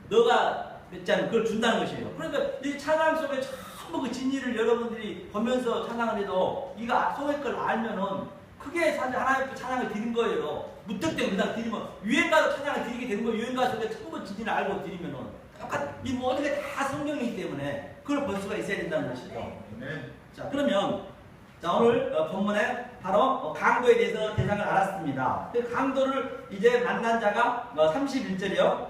A: 너가 맺지 않으면 그걸 준다는 것이에요. 그러니까 이 찬양 속에 전부 그 진리를 여러분들이 보면서 찬양을 해도 이거 속의 걸 알면은 크게 사실 하나님께 찬양을 드린 거예요. 무턱대고 그냥 드리면 유행가로 찬양을 드리게 되는 거예요. 유행가 속에 전부 진리를 알고 드리면은 이 모든 게 다 성경이기 때문에 그걸 볼 수가 있어야 된다는 것이죠.
B: 네.
A: 자, 그러면 오늘 본문에 바로 강도에 대해서 대상을 알았습니다. 그 강도를 이제 만난 자가 31절이요.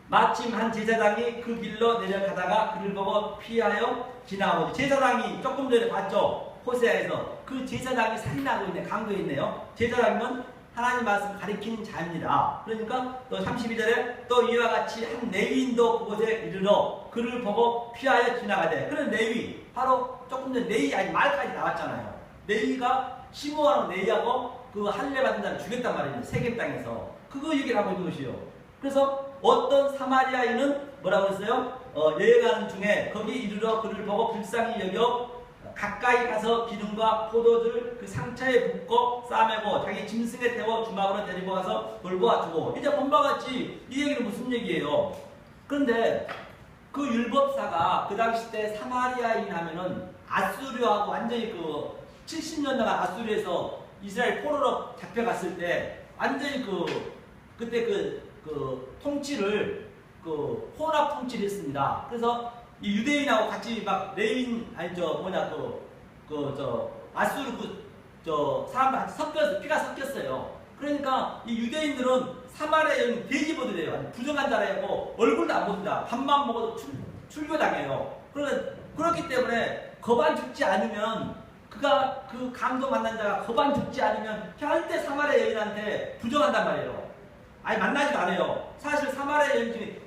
A: 마침 한 제사장이 그 길로 내려가다가 그를 보고 피하여 지나오지. 제사장이 조금 전에 봤죠. 호세아에서 그 제사장이 살인하고 있네. 강도에 있네요. 제사장은 하나님 말씀 가리키는 자입니다. 그러니까 또 32절에 또 이와 같이 한 레위인도 그곳에 이르러 그를 보고 피하여 지나가되. 그런 레위, 바로 조금 전에 레위 아니 말까지 나왔잖아요. 레위가 시므온하고 레위하고 그 할례 받은 자를 죽였단 말이에요. 세겜 땅에서. 그거 얘기를 하고 있는 것이요. 그래서 어떤 사마리아인은 뭐라고 했어요? 여행하는 중에 거기 이르러 그를 보고 불쌍히 여겨 가까이 가서 기름과 포도주를 그 상처에 붓고 싸매고 자기 짐승에 태워 주막으로 데리고 가서 돌보아 주고. 이제 본바 같이 이 얘기는 무슨 얘기예요? 그런데 그 율법사가 그 당시 때 사마리아인 하면은 아수르하고 완전히 그 70년 동안 아수르에서 이스라엘 포로로 잡혀갔을 때 완전히 그때 그 통치를 혼합 통치를 했습니다. 그래서 이 유대인하고 같이 막 레인 아수르 사람들 같이 섞여서 피가 섞였어요. 그러니까 이 유대인들은 사마리아인 돼지보드래요. 부정한 자라고 얼굴도 안 봅니다. 밥만 먹어도 출교당해요. 그렇기 때문에 거반 죽지 않으면 그가 그 강도 만난 자가 거반 죽지 않으면 절대 사마리아 여인한테 부정한단 말이에요. 아니 만나지도 않아요. 사실 사마리아 여인 중에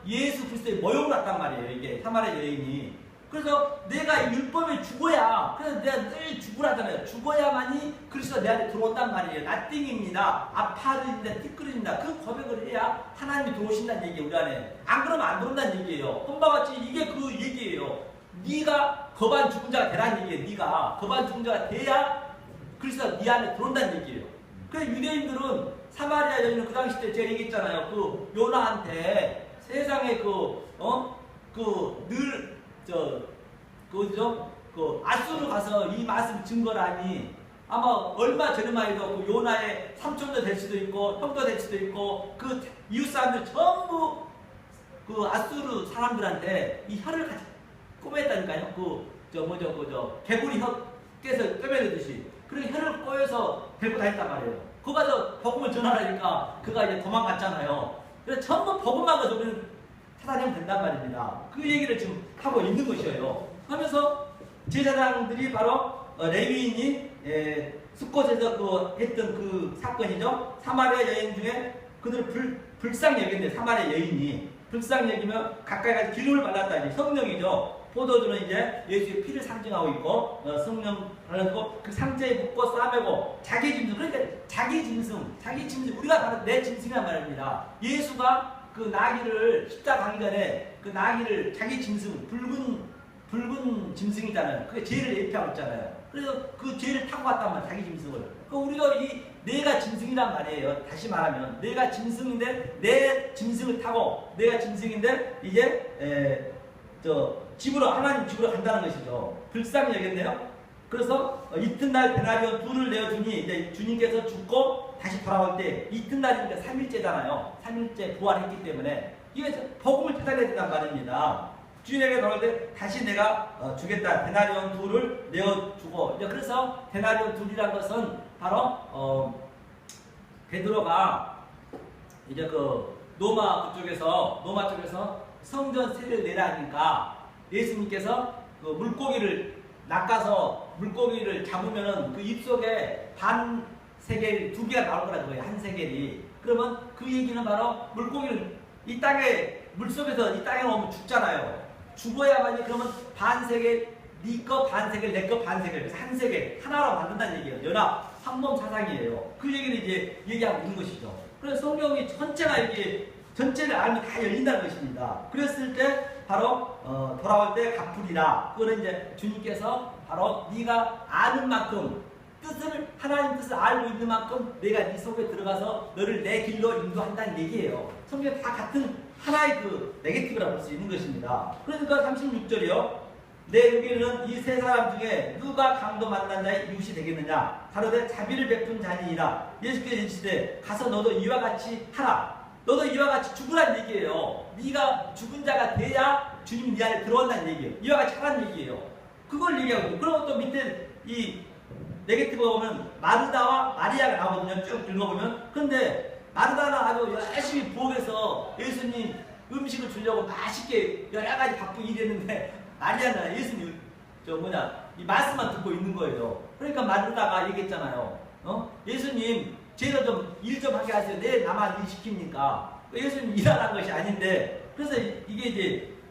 A: 예수 그리스도의 모형을 났단 말이에요. 이게 사마리아 여인이. 그래서 내가 이 율법에 죽어야, 그래서 내가 늘 죽으라잖아요. 죽어야만이 그리스도가 내 안에 들어온단 말이에요. 나띵입니다. 아파르입니다. 티끌입니다. 그 고백을 해야 하나님이 들어오신다는 얘기예요. 우리 안에. 안 그러면 안 들어온다는 얘기예요. 혼바같이 이게 그 얘기예요. 네가 거반 죽은 자가 되라는 얘기예요. 네가 거반 죽은 자가 돼야 그리스도가 네 안에 들어온다는 얘기예요. 그래서 유대인들은 사마리아 여인은 그 당시 때 제가 얘기했잖아요. 그 요나한테 세상에 아수르 가서 이 말씀 증거라니 아마 얼마 전에만 해도 그 요나의 삼촌도 될 수도 있고 형도 될 수도 있고 그 이웃 사람들 전부 그 아수르 사람들한테 이 혀를 같이 꼬맸다니까요. 개구리 혀 깨서 꿰매듯이. 그렇게 혀를 꼬여서 데리고 다녔단 말이에요. 그거 가서 복음을 전하라니까 그가 이제 도망갔잖아요. 그래서 전부 복음만 가서 우리는 찾아내면 된단 말입니다. 그 얘기를 지금 하고 있는 것이에요. 하면서 제사장들이 바로 레위인이 숫곳에서 했던 그 사건이죠. 사마리아 여인 중에 그들을 불쌍히 여겼는데 사마리아 여인이 불쌍히 여기면 가까이 가서 기름을 발랐다니 성령이죠. 포도주는 이제 예수의 피를 상징하고 있고 성령 발라주고 그 상자에 붓고 싸매고 자기 짐승, 그러니까 자기 짐승 우리가 바로 내 짐승이란 말입니다. 예수가 그 나귀를 십자가 가기 전에 그 나귀를 자기 짐승 붉은 짐승이잖아요. 그게 죄를 예표하고 있잖아요. 그래서 그 죄를 타고 갔단 말이에요. 자기 짐승을. 우리가 내가 짐승이란 말이에요. 다시 말하면 내가 짐승인데 내 짐승을 타고 내가 짐승인데 이제 하나님 집으로 간다는 것이죠. 불쌍히 여겼네요. 그래서 이튿날 데나리온 둘을 내어주니 이제 주님께서 죽고 다시 돌아올 때 이튿날이니까 3일째잖아요. 3일째 부활했기 때문에 이게 복음을 찾아내야 된단 말입니다. 주인에게 돌아올 때 다시 내가 주겠다. 데나리온 둘을 내어주고 이제 그래서 데나리온 둘이라는 것은 바로 베드로가 이제 그 노마 쪽에서 성전 세례를 내라 하니까 예수님께서 그 물고기를 낚아서 물고기를 잡으면은 그 입속에 반 세겔 2개가 나올 거라는 거예요. 한 세겔이. 그러면 그 얘기는 바로 물고기를 이 땅에 물속에서 이 땅에 오면 죽잖아요. 죽어야만이 그러면 반 세겔 네 거 반 세겔 내 거 반 세겔 그래서 한 세겔 하나로 만든다는 얘기예요. 연합 한몸 사상이에요. 그 얘기를 이제 얘기하고 있는 것이죠. 그래서 성경이 전체가 이게 전체를 알면 다 열린다는 것입니다. 그랬을 때 바로 돌아올 때 갚으리라. 그거는 이제 주님께서 바로 네가 아는 만큼 뜻을 하나님 뜻을 알고 있는 만큼 내가 네 속에 들어가서 너를 내 길로 인도한다는 얘기예요. 성경 다 같은 하나의 그 네게티브라고 볼 수 있는 것입니다. 그러니까 36절이요. 내 의견은 이 세 사람 중에 누가 강도 만난 자의 이웃이 되겠느냐? 가로되 자비를 베푼 자니이라. 예수께서 이르시되 가서 너도 이와 같이 하라. 너도 이와 같이 죽으라는 얘기예요. 네가 죽은 자가 돼야 주님이 네 안에 들어온다는 얘기예요. 이와 같이 하라는 얘기예요. 그걸 얘기하고 있고 그리고 또 밑에 이 네게티브 보면 마르다와 마리아가 나오거든요. 쭉 읽어보면. 그런데 마르다는 아주 열심히 부엌에서 예수님 음식을 주려고 맛있게 여러 가지 바쁘게 일했는데 마리아는 예수님 이 말씀만 듣고 있는 거예요. 그러니까 마르다가 얘기했잖아요. 예수님 제가 좀 일 좀 하게 하세요. 내 나만 일 시킵니까? 예수님 일하라는 것이 아닌데 그래서 이게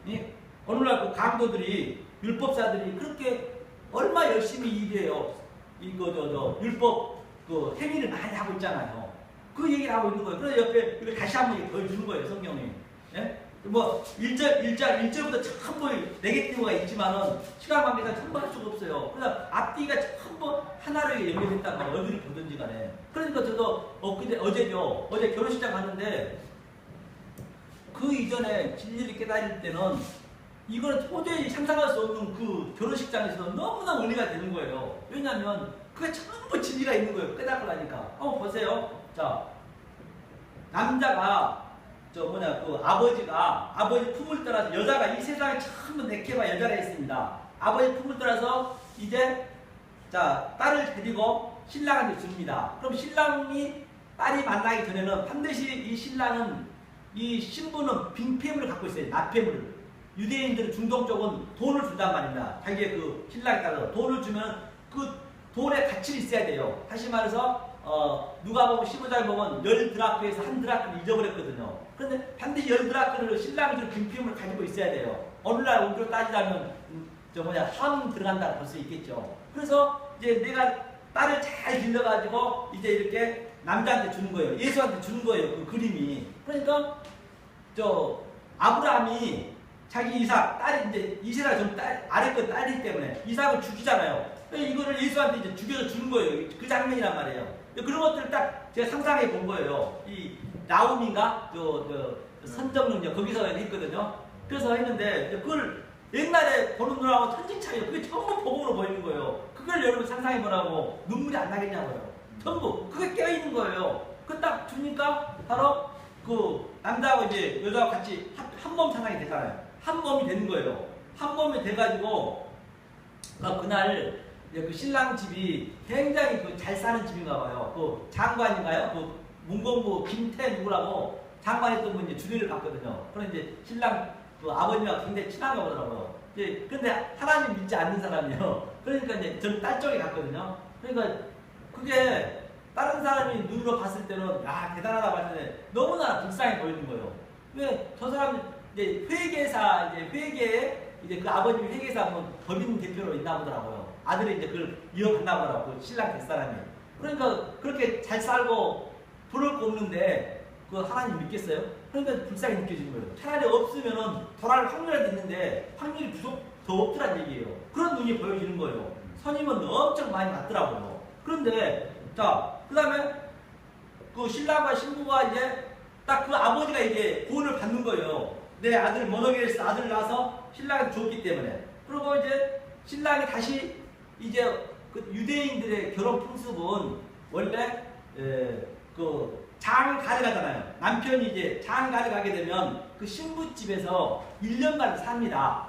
A: 이제 오늘날 그 강도들이 율법사들이 그렇게 얼마 열심히 일해요. 이거 율법 그 행위를 많이 하고 있잖아요. 그 얘기를 하고 있는 거예요. 그래서 옆에 이걸 다시 한번 보여주는 거예요, 성경이. 예? 뭐 1절부터 전부 네게티브가 있지만은 시간 관계상 전부 할 수가 없어요. 그래서 앞뒤가 전부 하나로 연결했단 말이에요. 어디를 보든지 간에. 그러니까 저도 어제 결혼식장 갔는데 그 이전에 진리를 깨달을 때는 이거는 도저히 상상할 수 없는 그 결혼식장에서 너무나 은혜가 되는 거예요. 왜냐하면 그게 전부 진리가 있는 거예요. 깨닫고 나니까. 한번 보세요. 자, 남자가 그 아버지 품을 따라서 여자가 이 세상에 전부 네케바 여자가 있습니다. 아버지 품을 따라서 이제 딸을 데리고 신랑한테 줍니다. 그럼 신랑이 딸이 만나기 전에는 반드시 이 신랑은 이 신부는 빙폐물을 갖고 있어요. 납폐물을. 유대인들은 중동 쪽은 돈을 준단 말입니다. 자기의 그 신랑에 따라서 돈을 주면 그 돈의 가치가 있어야 돼요. 다시 말해서 누가 보면 15장 보면 10드라크에서 1드라크를 잊어버렸거든요. 그런데 반드시 10드라크를 신랑이 준 빙폐물을 가지고 있어야 돼요. 오늘날 우리로 따지자면 함 들어간다고 볼 수 있겠죠. 그래서 이제 내가 딸을 잘 길러가지고 이제 이렇게 남자한테 주는 거예요. 예수한테 주는 거예요. 그 그림이. 그러니까 아브라함이 자기 이삭 딸이 이제 이세라 좀 아래 거 딸이기 때문에 이삭을 죽이잖아요. 이거를 예수한테 이제 죽여서 주는 거예요. 그 장면이란 말이에요. 그런 것들을 딱 제가 상상해 본 거예요. 이 나움인가 선정 능력 거기서 했거든요. 그래서 했는데 그걸 옛날에 보는 눈하고 천지 차이요. 그게 전부 복음으로 보이는 거예요. 그걸 여러분 상상해 보라고 눈물이 안 나겠냐고요. 전부 그게 깨어 있는 거예요. 그 딱 주니까 바로 그 남자하고 이제 여자하고 같이 한 몸 상상이 되잖아요. 한 몸이 되는 거예요. 한 몸이 돼가지고 그날 그 신랑 집이 굉장히 그 잘 사는 집인가 봐요. 그 장관인가요? 그 문공부 김태 누구라고 장관했던 분이 주례를 갔거든요. 그런데 이제 신랑 그 아버님과 굉장히 친한가 보더라고요. 이제 근데 하나님 믿지 않는 사람이요. 그러니까 이제 저는 딸 쪽에 갔거든요. 그러니까 그게 다른 사람이 눈으로 봤을 때는 야 대단하다고 하는데 너무나 불쌍해 보이는 거예요. 왜 저 사람 이제 회계에 이제 그 아버님이 회계사 뭐 법인 대표로 있나 보더라고요. 아들이 이제 그걸 이어갔나 보더라고요. 신랑 될 사람이. 그러니까 그렇게 잘 살고 부를 거 없는데 그 하나님 믿겠어요? 그러니까 불쌍히 느껴지는 거예요. 차라리 없으면은 돌아갈 확률이 있는데 확률이 더 없더란 얘기예요. 그런 눈이 보여지는 거예요. 선임은 엄청 많이 받더라고요. 그런데 그 다음에 그 신랑과 신부가 이제 딱 그 아버지가 이제 구원을 받는 거예요. 내 아들 모노게에서 아들을 낳아서 신랑한테 줬기 때문에. 그리고 이제 신랑이 다시 이제 그 유대인들의 결혼 풍습은 원래 그 장가를 가잖아요. 남편이 이제 장가를 가게 되면 그 신부집에서 1년간 삽니다.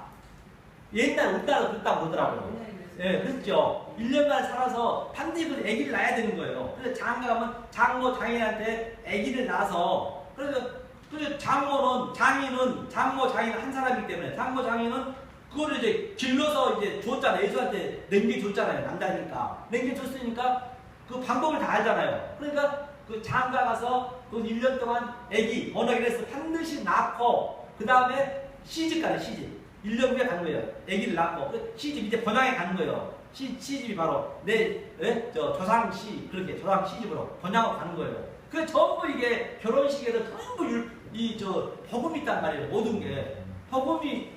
A: 옛날 우리나라도 그렇다고 그러더라고요. 예, 그렇죠. 1년간 살아서 반드시 그 아기를 낳아야 되는 거예요. 그래서 장가 가면 장모 장인한테 아기를 낳아서 그래서 장모 장인은 한 사람이기 때문에 장모 장인은 그거를 이제 길러서 이제 줬잖아요. 예수한테 남겨줬잖아요. 난다니까. 남겨줬으니까 그 방법을 다 알잖아요. 그러니까 그 장가 가서 그 1년 동안 아기 언어기를 해서 반드시 낳고 그 다음에 시집 가요. 시집. 1년 후에 가는 거예요. 아기를 낳고 그 시집 이제 번양에 가는 거예요. 시집이 바로 조상 시집으로 번양으로 가는 거예요. 그 전부 이게 결혼식에서 전부 복음이 있단 말이에요. 모든 게 복음이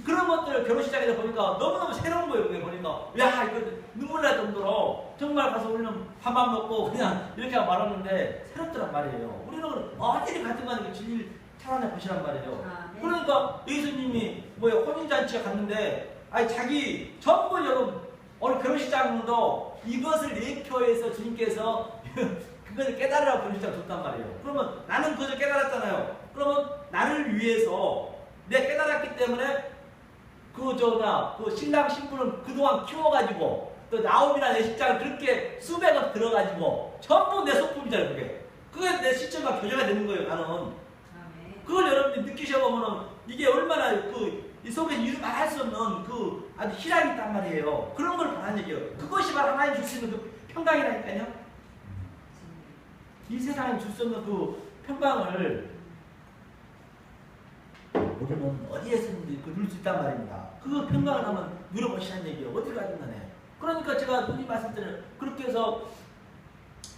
A: 그런 것들을 결혼식장에서 보니까 너무너무 새로운 거예요. 그게 보니까 야 이거 눈물 날 정도로 정말 가서 우리는 밥만 먹고 그냥 이렇게 말하는데 새롭더란 말이에요. 우리는 어디를 같은 거 진리를 찾아내 보시란 말이에요. 그러니까 예수님이 혼인잔치에 갔는데 자기 전부 여러분 오늘 결혼식장도 이것을 예표해서 주님께서 그것을 깨달으라고 결혼식장 줬단 말이에요. 그러면 나는 그것을 깨달았잖아요. 그러면 나를 위해서 내가 깨달았기 때문에 그 신랑 신부는 그동안 키워가지고 또 나옴이나 내 식장을 그렇게 수백억 들어가지고 전부 내 소품이잖아요. 그게 내 시점과 교제가 되는 거예요. 나는 그걸 여러분들이 느끼셔보면 이게 얼마나 이 속에 이루 말할 수 없는 아주 희락이 있단 말이에요. 그런 걸 바라는 얘기예요. 그것이 바로 하나님 줄 수 있는 그 평강이라니까요. 이 세상에 줄 수 없는 그 평강을 우리는 어디에서든지 누릴 수 있단 말입니다. 그 평강을 한번 누려보시라는 얘기예요. 어디 가든 간에. 그러니까 제가 누님 말씀드려요. 그렇게 해서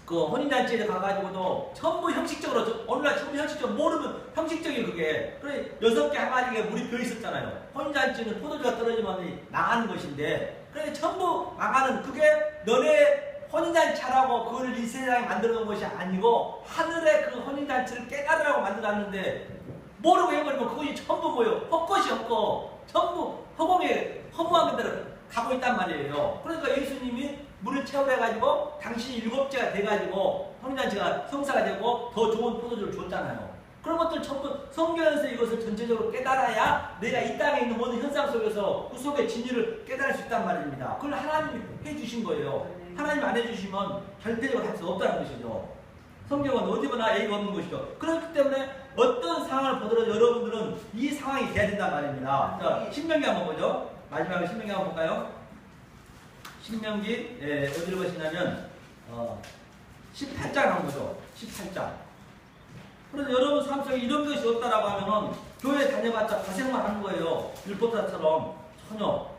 A: 그 혼인잔치에 가가지고도 전부 형식적으로 오늘날 전부 형식적으로 모르면 형식적인 그게 그래 6개 항아리에 물이 벼 있었잖아요. 혼인잔치는 포도주가 떨어지면 망하는 것인데 그래 전부 망하는 그게 너네 혼인잔치라고 그걸 이 세상에 만들어 놓은 것이 아니고 하늘에 그 혼인잔치를 깨달으라고 만들어놨는데 모르고 해버리면 그것이 전부 헛것이 없고 전부 허무한 데로 가고 있단 말이에요. 그러니까 예수님이 물을 채워해가지고 당신이 7째가 돼가지고 혼인잔치가 성사가 되고 더 좋은 포도주를 줬잖아요. 그런 것들 전부 성경에서 이것을 전체적으로 깨달아야 내가 이 땅에 있는 모든 현상 속에서 그 속의 진리를 깨달을 수 있단 말입니다. 그걸 하나님이 해주신 거예요. 하나님 안 해주시면 절대적으로 할 수 없다는 것이죠. 성경은 어디보나 예의가 없는 것이죠. 그렇기 때문에 어떤 상황을 보더라도 여러분들은 이 상황이 돼야 된단 말입니다. 자, 신명기 한번 보죠. 마지막에 신명기 한번 볼까요? 신명기 어디를 보시냐면 18장 한번 보죠. 18장. 그래서 여러분 삶 속에 이런 것이 없다라고 하면은 교회 다녀봤자 고생만 하는 거예요. 율법사처럼 전혀.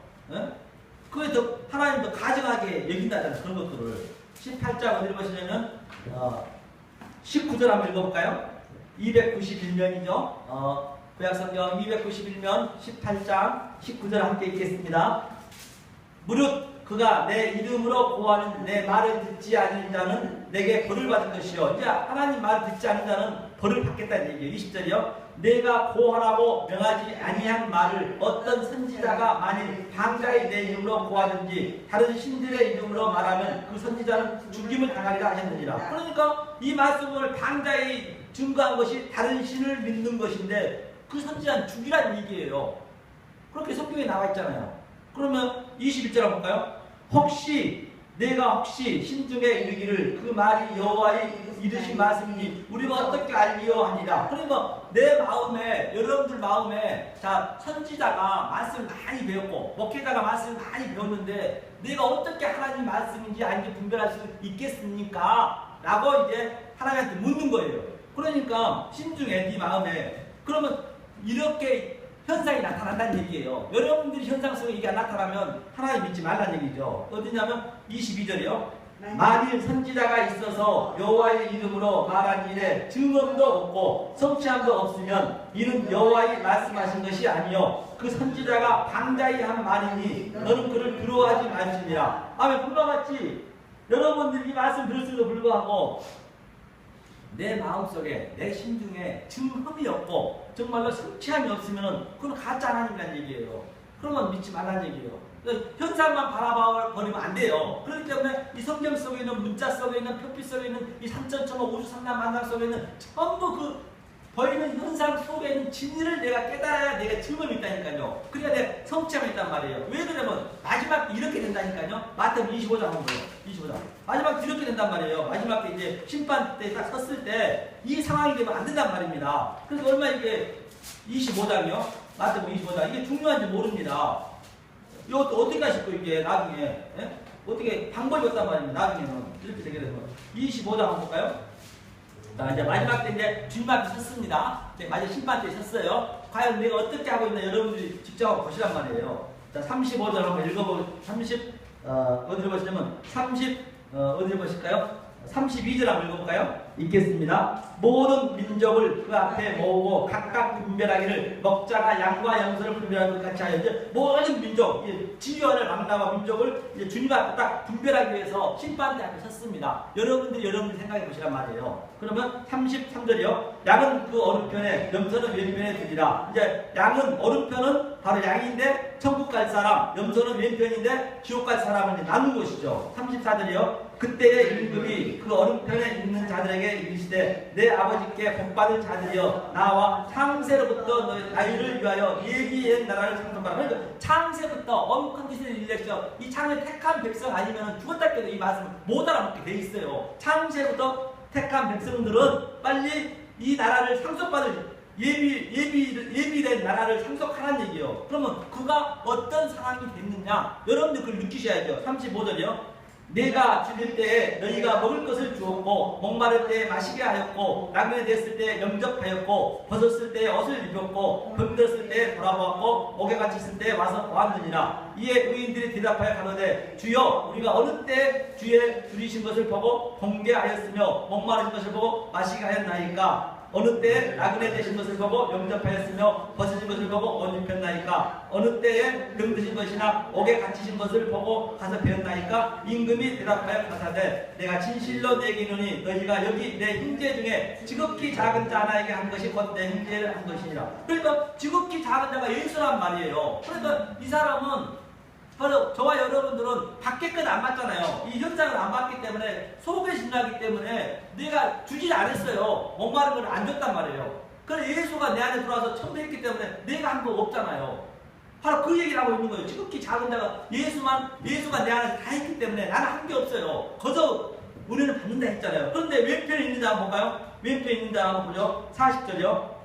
A: 그게 더 하나님 더 가증하게 여긴다잖아요. 그런 것들을. 18장 어디를 보시냐면 19절 한번 읽어볼까요? 291면이죠. 구약성경 291면 18장 19절 함께 읽겠습니다. 무릇 그가 내 이름으로 고하는 내 말을 듣지 않는 자는 내게 벌을 받을 것이요. 이제 하나님 말을 듣지 않는 자는 벌을 받겠다는 얘기예요. 20절이요. 내가 고하라고 명하지 아니한 말을 어떤 선지자가 만일 방자의 내 이름으로 고하든지 다른 신들의 이름으로 말하면 그 선지자는 죽임을 당하리라 하셨느니라. 그러니까 이 말씀을 방자의 증거한 것이 다른 신을 믿는 것인데 그 선지자는 죽이라는 얘기예요. 그렇게 성경에 나와 있잖아요. 그러면 21절 한번 볼까요? 내가 신중에 이르기를 그 말이 여호와의 이르신 말씀이니 우리가 어떻게 알리요 하니라. 그러니까 내 마음에 여러분들 마음에 선지자가 말씀을 많이 배웠고 목회자가 말씀을 많이 배웠는데 내가 어떻게 하나님 말씀인지 아닌지 분별할 수 있겠습니까? 라고 이제 하나님한테 묻는 거예요. 그러니까 신중에 네 마음에 그러면 이렇게 현상이 나타난다는 얘기예요. 여러분들이 현상 속에 이게 나타나면 하나님 믿지 말라는 얘기죠. 어디냐면 22절이요. 만일 선지자가 있어서 여호와의 이름으로 말한 일에 증언도 없고 성취함도 없으면 이는 여호와의 말씀하신 것이 아니요 그 선지자가 방자히 한 말이니 너는 그를 두려워하지 말지니라. 아멘. 불과 같이 여러분들이 이 말씀 들었음에도 불구하고 내 마음속에 내 심중에 증흠이 없고 정말로 성취함이 없으면 그건 가짜 하나님이라는 얘기예요. 그러면 믿지 말라는 얘기예요. 그러니까 현상만 바라버리면 안 돼요. 그렇기 때문에 이 성경 속에 있는 문자 속에 있는 표피 속에 있는 이 삼천천하 우주 삼남 만상 속에 있는 전부 그 보이는 현상 속에 있는 진리를 내가 깨달아야 내가 증언이 있다니까요. 그래야 내 성취함이 있단 말이에요. 왜 그러냐면 마지막 이렇게 된다니까요. 마태복음 25장 한번 보세요. 25장. 마지막 이렇게 된단 말이에요. 마지막 때 이제 심판 때 딱 섰을 때 이 상황이 되면 안 된단 말입니다. 그래서 얼마 이게 25장이요. 마태복음 25장. 이게 중요한지 모릅니다. 이거 어떻게 하실 거예요, 이게 나중에. 예? 어떻게 방법이 없단 말입니다. 나중에는. 이렇게 되게 되면. 25장 한번 볼까요? 자, 이제 마지막 때 이제 주님 앞에 섰습니다. 마지막 심판 때 섰어요. 과연 내가 어떻게 하고 있나 여러분들이 직접 한번 보시란 말이에요. 자, 35절 한번 어디를 보시냐면, 어디를 보실까요? 32절 한번 읽어볼까요? 읽겠습니다. 모든 민족을 그 앞에 모으고 각각 분별하기를 먹자가 양과 염소를 분별하는 것 같이 하여 이제 모든 민족, 지위와를 망나와 민족을 이제 주님 앞에 딱 분별하기 위해서 심판대 앞에 섰습니다. 여러분들이 생각해 보시란 말이에요. 그러면 33절이요. 양은 그 오른편에, 염소는 왼편에 두리라. 이제 양은 오른편은 바로 양인데 천국 갈 사람, 염소는 왼편인데 지옥 갈 사람을 나눈 것이죠. 34절이요. 그때의 임금이 그 오른편에 있는 자들에게 이르시되 내 아버지께 복받을 자들이여 나와 창세로부터 너희 자유를 위하여 예비된 나라를 창조하라. 그러니까 창세부터 언컨디셔널 일렉션, 이 창세 택한 백성 아니면 죽었다 해도 이 말씀을 못 알아먹게 돼 있어요. 창세부터 택한 백성들은 빨리 이 나라를 상속받을 예비된 나라를 상속하라는 얘기예요. 그러면 그가 어떤 상황이 됐느냐? 여러분들 그걸 느끼셔야죠. 35절이요. 내가 죽일 때에 너희가 먹을 것을 주었고 목마를 때에 마시게 하였고 나그네 됐을 때에 영접하였고 벗었을 때에 옷을 입혔고 병들었을 때에 돌아보았고 옥에 갇혔을 때에 와서 보았느니라. 이에 의인들이 대답하여 가로되 주여 우리가 어느 때 주의 줄이신 것을 보고 공개하였으며 목마르신 것을 보고 마시게 하였나이까? 어느 때에 나그네 되신 것을 보고 영접하였으며 벗으신 것을 보고 옷 입혔나이까? 어느 때에 병드신 것이나 옥에 갇히신 것을 보고 가서 배웠나이까? 임금이 대답하여 가사되 내가 진실로 내게 이르노니 너희가 여기 내 형제 중에 지극히 작은 자 하나에게 한 것이 곧 내 형제를 한 것이니라. 그러니까 지극히 작은 자가 예수란 말이에요. 그러니까 이 사람은 바로 저와 여러분들은 밖에 건 안 맞잖아요. 이 현장을 안 봤기 때문에 속에 신나기 때문에 내가 주지 않았어요. 목마른 걸 안 줬단 말이에요. 그래서 예수가 내 안에 들어와서 첨부했기 때문에 내가 한 거 없잖아요. 바로 그 얘기를 하고 있는 거예요. 지극히 작은 자가 예수가 내 안에서 다 했기 때문에 나는 한 게 없어요. 거저 은혜를 받는다 했잖아요. 그런데 왼편에 있는 자 한번 볼까요? 왼편에 있는 자 한번 보죠. 40절이요.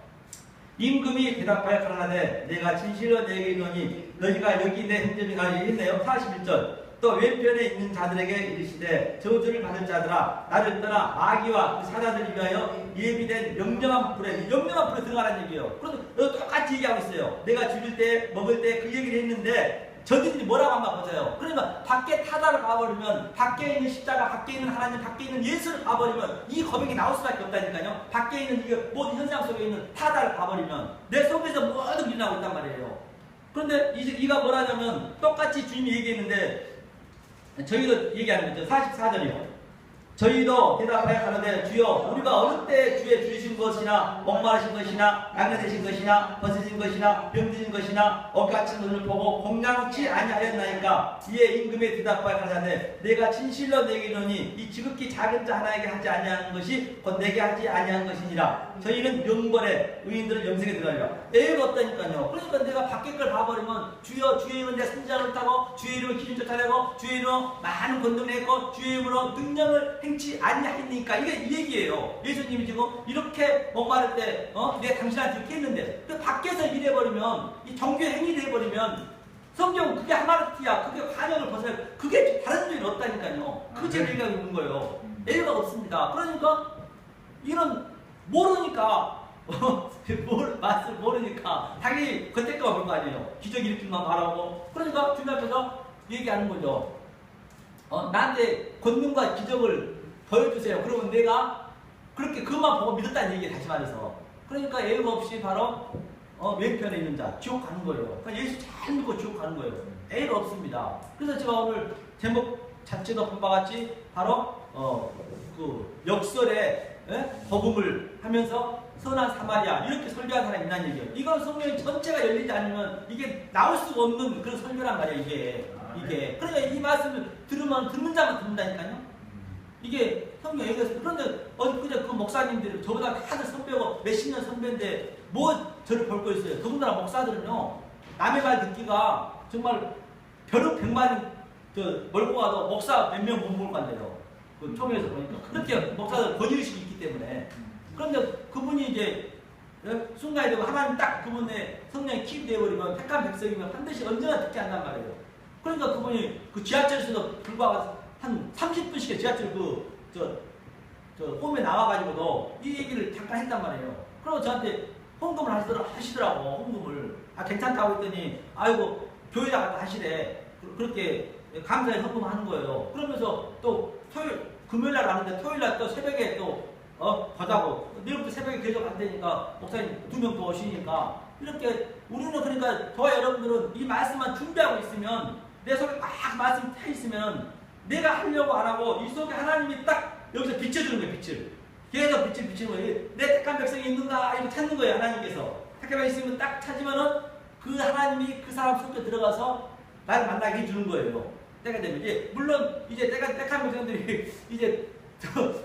A: 임금이 대답하여 가라사대 내가 진실로 내게 이르노니 너희가 여기 내 형제 중에 있네요. 41절. 또 왼편에 있는 자들에게 이르시되 저주를 받을 자들아 나를 떠나 마귀와 그 사자들을 위하여 예비된 영영한 불에 들어가라는 얘기예요. 그래서 똑같이 얘기하고 있어요. 내가 죽일 때 먹을 때 그 얘기를 했는데 저들이 뭐라고 한번 보세요. 그러니까 밖에 타다를 봐버리면 밖에 있는 십자가, 밖에 있는 하나님, 밖에 있는 예수를 봐버리면 이 고백이 나올 수밖에 없다니까요. 밖에 있는 이거 모든 현상 속에 있는 타다를 봐버리면 내 속에서 모든 일이 나오고 있단 말이에요. 그런데 이가 뭐라냐면 똑같이 주님이 얘기했는데 저희도 얘기하는 거죠. 44절이요. 저희도 대답하여 가로되 주여 우리가 어느 때 주의 주신 것이나 목마르신 것이나 나그네 되신 것이나 벗으신 것이나 병드신 것이나 엇같은 것을 보고 공양치 아니하였나이까? 이에 임금에 대답하여 가로되 내가 진실로 내게 이르노니 이 지극히 작은 자 하나에게 하지 아니하는 것이 곧 내게 하지 아니한 것이니라. 저희는 영벌에 의인들은 영생에 들어가리라. 애가 없다니까요. 그러니까 내가 밖에 걸 봐버리면 주여 주의 이름은 내 선지자를 타고 주의 이름을 기준 쫓아내고 주의 이름으로 많은 권능을 했고 주의 이름으로 능력을 행치 아니하니까 이게 이 얘기예요. 예수님이 지금 이렇게 목마를 때 내가 당신한테 이렇게 했는데 그 밖에서 이래버리면 이 종교 행위를 해버리면 성경 그게 하마르티야. 그게 관역을 벗어나요. 그게 다른 죄는 없다니까요. 그 죄를 얘기하고 있는 거예요. 애가 없습니다. 그러니까 이런 모르니까 맛을 모르니까 당연히 겉에 거만 볼 거 아니에요. 기적 일으키기만 바라고. 그러니까 주님 앞에서 얘기하는 거죠. 나한테 권능과 기적을 보여주세요. 그러면 내가 그렇게 그것만 보고 믿었다는 얘기예요. 다시 말해서. 그러니까 애가 없이 바로 왼편에 있는 자 지옥 가는 거예요. 그러니까 예수 잘 믿고 지옥 가는 거예요. 애가 없습니다. 그래서 제가 오늘 제목 자체도 본 바 같이 바로 그 역설에 복음을 하면서 선한 사마리아 이렇게 설교한 사람이 있다는 얘기예요. 이건 성경 전체가 열리지 않으면 이게 나올 수가 없는 그런 설교란 말이에요. 이게 그러니까 이 말씀을 들으면 듣는 자만 듣는다니까요. 이게 성경 얘기해서 그런데 그저 그 목사님들 저보다 다들 선배고 몇십 년 선배인데 뭐 저를 볼 거 있어요. 더군다나 목사들은요 남의 말 듣기가 정말 벼룩 100만 멀고 가도 목사 몇 명 못 먹을 건데요. 그 총회에서 보니까 그렇게 목사들 권위의식이 있기 때문에. 그런데 그분이 이제 순간이 되고 하나님 딱 그분의 성령이 킵되어버리면 택한 백성이면 반드시 언제나 듣지 않단 말이에요. 그러니까 그분이 그 지하철에서도 불과 한 30분씩 지하철 홈에 나와가지고도 이 얘기를 잠깐 했단 말이에요. 그러고 저한테 헌금을 하시더라고, 헌금을. 괜찮다고 했더니, 아이고, 교회에다가 하시래. 그렇게 감사에 헌금하는 거예요. 그러면서 또 금요일날 하는데 토요일날 또 새벽에 또, 가자고. 내일부터 새벽에 계속 안 되니까, 목사님 2명 더 오시니까. 이렇게, 우리는 그러니까, 저와 여러분들은 이 말씀만 준비하고 있으면, 내 속에 막 말씀 타 있으면, 내가 하려고 안 하고, 이 속에 하나님이 딱 여기서 비춰주는 거예요, 빛을. 계속 빛을 비치는 거예요. 내 택한 백성이 있는가? 이거 찾는 거예요, 하나님께서. 택한 백성이 있으면 딱 찾으면은, 그 하나님이 그 사람 속에 들어가서, 나를 만나게 해주는 거예요. 때가 되면. 이제, 물론, 이제 택한 백성들이, 이제,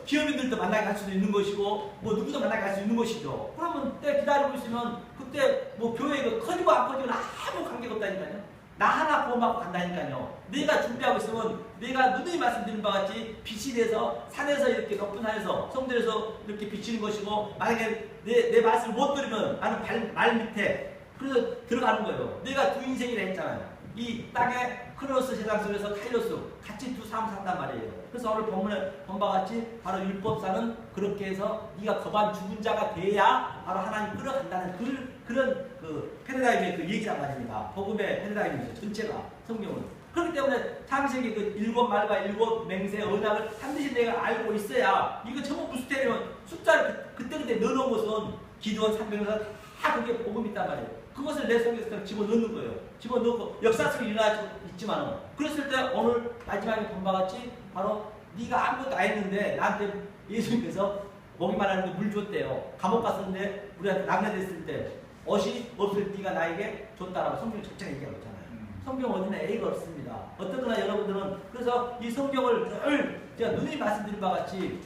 A: 기업인들도 만나게 할 수도 있는 것이고, 뭐 누구도 만나게 할 수 있는 것이죠. 그러면 때 기다리고 있으면, 그때 뭐 교회가 커지고 안 커지고 아무 관계가 없다니까요. 나 하나 구원받고 간다니까요. 내가 준비하고 있으면 내가 누누이 말씀드린 바와 같이 빛이 돼서 산에서 이렇게 높은 산에서 성전에서 이렇게 비치는 것이고, 만약에 내 말씀을 못 들으면 나는 말 밑에 그래서 들어가는 거예요. 내가 두 인생이라 했잖아요. 이 땅에 크로스 세상 속에서 카이로스 같이 두 사람 산단 말이에요. 그래서 오늘 본문에 본 바와 같이 바로 율법사는 그렇게 해서 네가 거반 죽은 자가 돼야 바로 하나님 끌어간다는 그런 그 패러다임의 그 얘기란 말입니다. 복음의 패러다임이죠. 전체가 성경은. 그렇기 때문에 창세기 그 7말과 7 맹세 언약을 반드시 내가 알고 있어야 이거 전부 무스테리면 숫자를 그때그때 넣어놓은 것은 기도원 300에서 다 그게 복음이 있단 말이에요. 그것을 내 속에서 그냥 집어넣는 거예요. 집어넣고 역사 속에 일어나지 있지만 그랬을 때 오늘 마지막에 본 바와 같이 바로 네가 아무것도 안 했는데 나한테 예수님께서 먹이만 하는데 물 줬대요. 감옥 갔었는데 우리한테 낙뢰됐을 때 옷이 없을 네가 나에게 줬다라고 성경이 적잖아 얘기하고 있잖아요. 성경 어디나 A가 없습니다. 어떻거나 여러분들은 그래서 이 성경을 늘 제가 누누이 말씀드린 바와 같이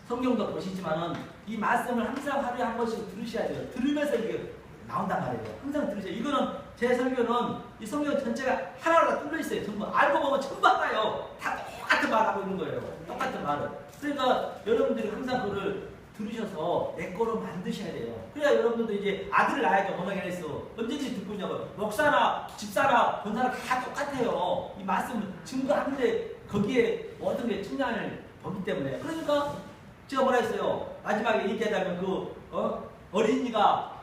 A: 성경도 보시지만은 이 말씀을 항상 하루에 한 번씩 들으셔야 돼요. 들으면서 이게 나온단 말이에요. 항상 들으세요. 이거는 제 설교는 이 성경 전체가 하나로 다 뚫려 있어요. 전부 알고 보면 전부 하나요. 다 똑같은 말 하고 있는 거예요. 똑같은 말을. 그러니까 여러분들이 항상 그거를 들으셔서 내 거로 만드셔야 돼요. 그래야 여러분들도 이제 아들을 낳아야죠. 언어견에서 언제든지 듣고 있냐고. 목사나 집사나 권사나 다 똑같아요. 이 말씀을 증거하는데 거기에 모든 게 측량을 보기 때문에. 그러니까 제가 뭐라 했어요. 마지막에 얘기하자면 어린이가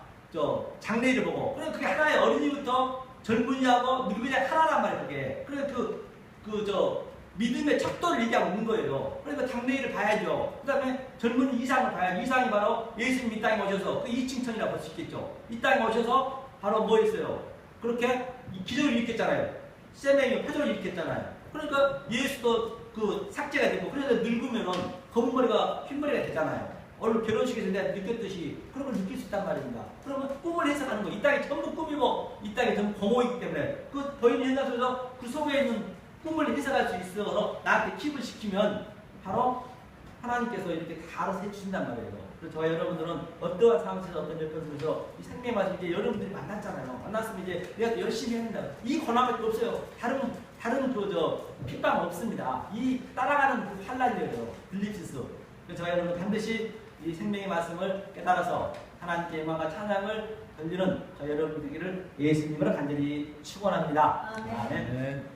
A: 장래일을 보고, 그래 그게 하나의 어린이부터 젊은이하고 늙은이 하나란 말이에요. 그게. 그래 믿음의 척도를 얘기하고 있는 거예요. 그러니까 장래일을 봐야죠. 그 다음에 젊은이 이상을 봐야죠. 이상이 바로 예수님이 이 땅에 오셔서 그 이칭천이라고 볼 수 있겠죠. 이 땅에 오셔서 바로 뭐 했어요? 그렇게 기적을 일으켰잖아요. 세명이 표적을 일으켰잖아요. 그러니까 예수도 그 삭제가 되고, 그래서 늙으면은 검은 머리가 흰 머리가 되잖아요. 오늘 결혼식에서 내가 느꼈듯이 그런 걸 느낄 수 있단 말입니다. 그러면 꿈을 해석하는 거. 이 땅이 전부 꿈이고 이 땅이 전부 공허이기 때문에 그 보이는 현상 속에서 그 속에 있는 꿈을 해석할 수 있어서 나한테 킵을 시키면 바로 하나님께서 이렇게 다 알아서 해주신단 말이에요. 그래서 저와 여러분들은 어떠한 상황에서 어떤 여건 속에서 이 생명의 말씀 이제 여러분들이 만났잖아요. 만났으면 이제 내가 열심히 해야 된다. 이 권한밖에 없어요. 다른 핍박 없습니다. 이 따라가는 그 환란이에요. 빌립스서. 그래서 저와 여러분 반드시 이 생명의 말씀을 깨달아서 하나님께 영광과 찬양을 돌리는 저희 여러분 되기를 예수님으로 간절히 축원합니다. 아멘.